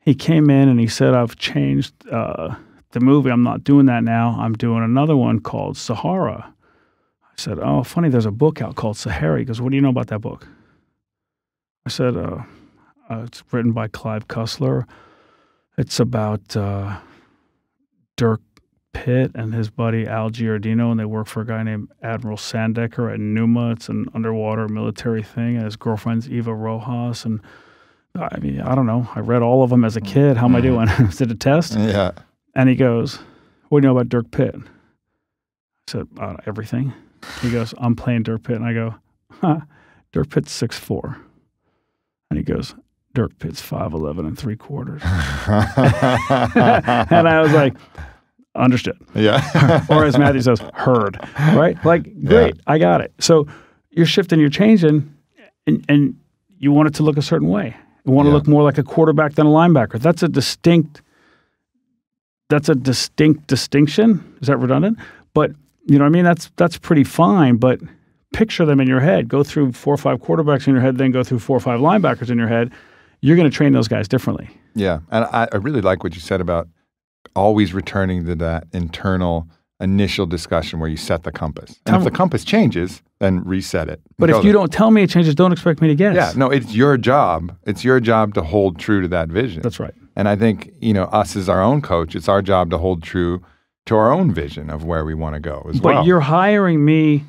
he came in and he said, I've changed the movie. I'm not doing that now. I'm doing another one called Sahara. I said, oh, funny, there's a book out called Sahara. He goes, what do you know about that book? I said, it's written by Clive Cussler. It's about Dirk Pitt and his buddy Al Giordino, and they work for a guy named Admiral Sandecker at Numa. It's an underwater military thing, and his girlfriend's Eva Rojas. And I mean, I don't know. I read all of them as a kid. How am I doing? Is it a test? Yeah. And he goes, what do you know about Dirk Pitt? I said, everything. He goes, I'm playing Dirk Pitt. And I go, Dirk Pitt's 6'4". And he goes, Dirk Pitt's 5'11 3/4. And I was like, understood. Yeah. Or as Matthew says, heard. Right? Like, great, I got it. So you're shifting, you're changing, and you want it to look a certain way. You want to look more like a quarterback than a linebacker. That's a distinct distinction. Is that redundant? But you know what I mean? That's pretty fine, but picture them in your head. Go through 4 or 5 quarterbacks in your head, then go through 4 or 5 linebackers in your head. You're going to train those guys differently. Yeah. And I really like what you said about always returning to that internal initial discussion where you set the compass. And if the compass changes, then reset it. But if you don't tell me it changes, don't expect me to guess. Yeah, no, it's your job. It's your job to hold true to that vision. That's right. And I think, us as our own coach, it's our job to hold true to our own vision of where we want to go as well. But you're hiring me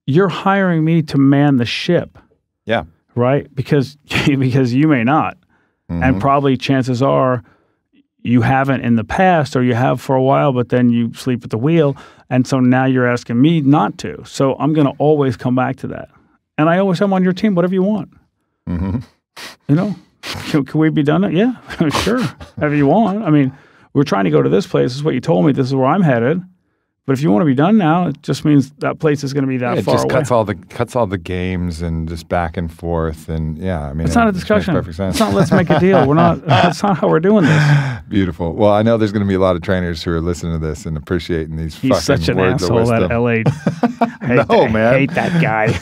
to man the ship. Yeah. Right? Because you may not. Mm-hmm. And probably chances are you haven't in the past, or you have for a while, but then you sleep at the wheel. And so now you're asking me not to. So I'm going to always come back to that. And I always say, I'm on your team, whatever you want. Mm-hmm. Can we be done? Yeah, sure. Whatever you want. I mean, we're trying to go to this place. This is what you told me. This is where I'm headed. But if you want to be done now, it just means that place is going to be that far away. It just cuts all the games and just back and forth. And it's not a discussion. Makes perfect sense. It's not let's make a deal. That's not how we're doing this. Beautiful. Well, I know there's going to be a lot of trainers who are listening to this and appreciating these He's fucking such an words asshole, of wisdom. that LA. Man. Hate that guy.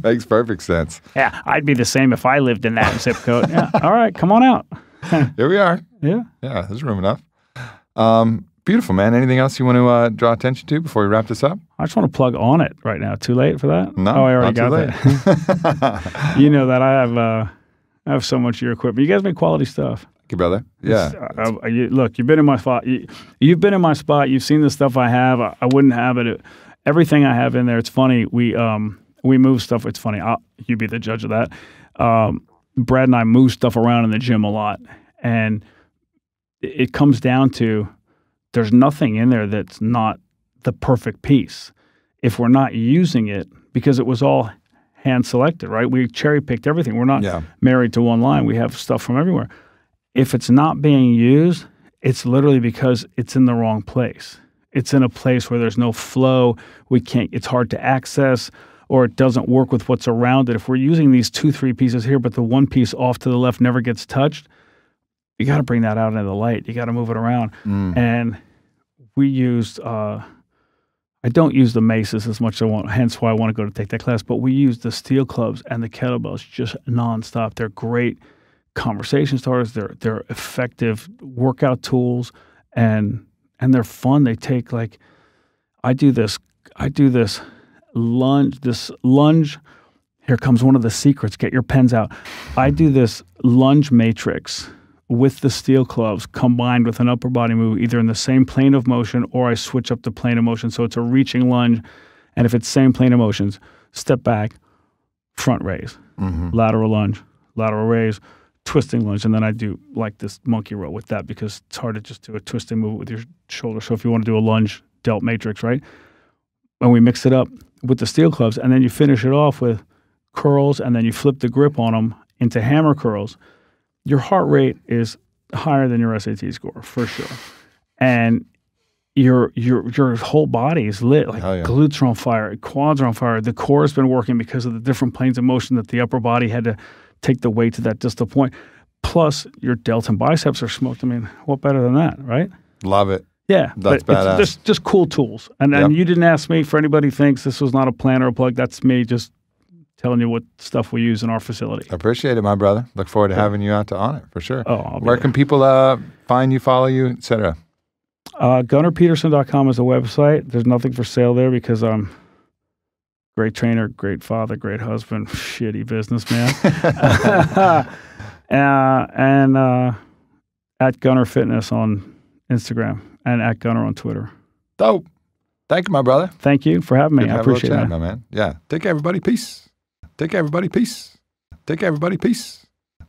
Makes perfect sense. Yeah, I'd be the same if I lived in that zip code. Yeah. All right, come on out. Here we are. Yeah. Yeah, there's room enough. Beautiful, man. Anything else you want to draw attention to before we wrap this up? I just want to plug On It right now. Too late for that? No, I already got that. You know that I have so much of your equipment. You guys make quality stuff. Thank you, brother. Yeah. Look, you've been in my spot. You've been in my spot. You've seen the stuff I have. I wouldn't have it. Everything I have in there. It's funny. We move stuff. It's funny. You be the judge of that. Brad and I move stuff around in the gym a lot, and it comes down to there's nothing in there that's not the perfect piece. If we're not using it, because it was all hand selected, right? We cherry picked everything. We're not married to one line. We have stuff from everywhere. If it's not being used, it's literally because it's in the wrong place. It's in a place where there's no flow. It's hard to access, or it doesn't work with what's around it. If we're using these 2-3 pieces here, but the one piece off to the left never gets touched, you got to bring that out into the light. You got to move it around. And we used, I don't use the maces as much as I want, hence why I want to go to take that class, but we use the steel clubs and the kettlebells just nonstop. They're great conversation starters. They're effective workout tools, and they're fun. They take I do this lunge. Here comes one of the secrets. Get your pens out. I do this lunge matrix with the steel clubs combined with an upper body move, either in the same plane of motion or I switch up the plane of motion. So it's a reaching lunge. And if it's same plane of motions, step back, front raise, lateral lunge, lateral raise, twisting lunge. And then I do like this monkey roll with that because it's hard to just do a twisting move with your shoulder. So if you want to do a lunge delt matrix, right? And we mix it up with the steel clubs, and then you finish it off with curls, and then you flip the grip on them into hammer curls. Your heart rate is higher than your SAT score, for sure. And your whole body is lit. Glutes are on fire, quads are on fire. The core has been working because of the different planes of motion that the upper body had to take the weight to that distal point. Plus, your delts and biceps are smoked. I mean, what better than that, right? Love it. Yeah. That's badass. It's just cool tools. And you didn't ask me, for anybody who thinks this was not a plan or a plug, that's me just telling you what stuff we use in our facility. I appreciate it, my brother. Look forward to having you out to On It, for sure. Where can people find you, follow you, et cetera? GunnarPeterson.com is the website. There's nothing for sale there because I'm great trainer, great father, great husband, shitty businessman. And at Gunnar Fitness on Instagram and at Gunnar on Twitter. Dope. Thank you, my brother. Thank you for having me. Good to I have a little appreciate it, chat, my man. Yeah. Take care, everybody. Peace. Take care, everybody. Peace. Take care, everybody. Peace.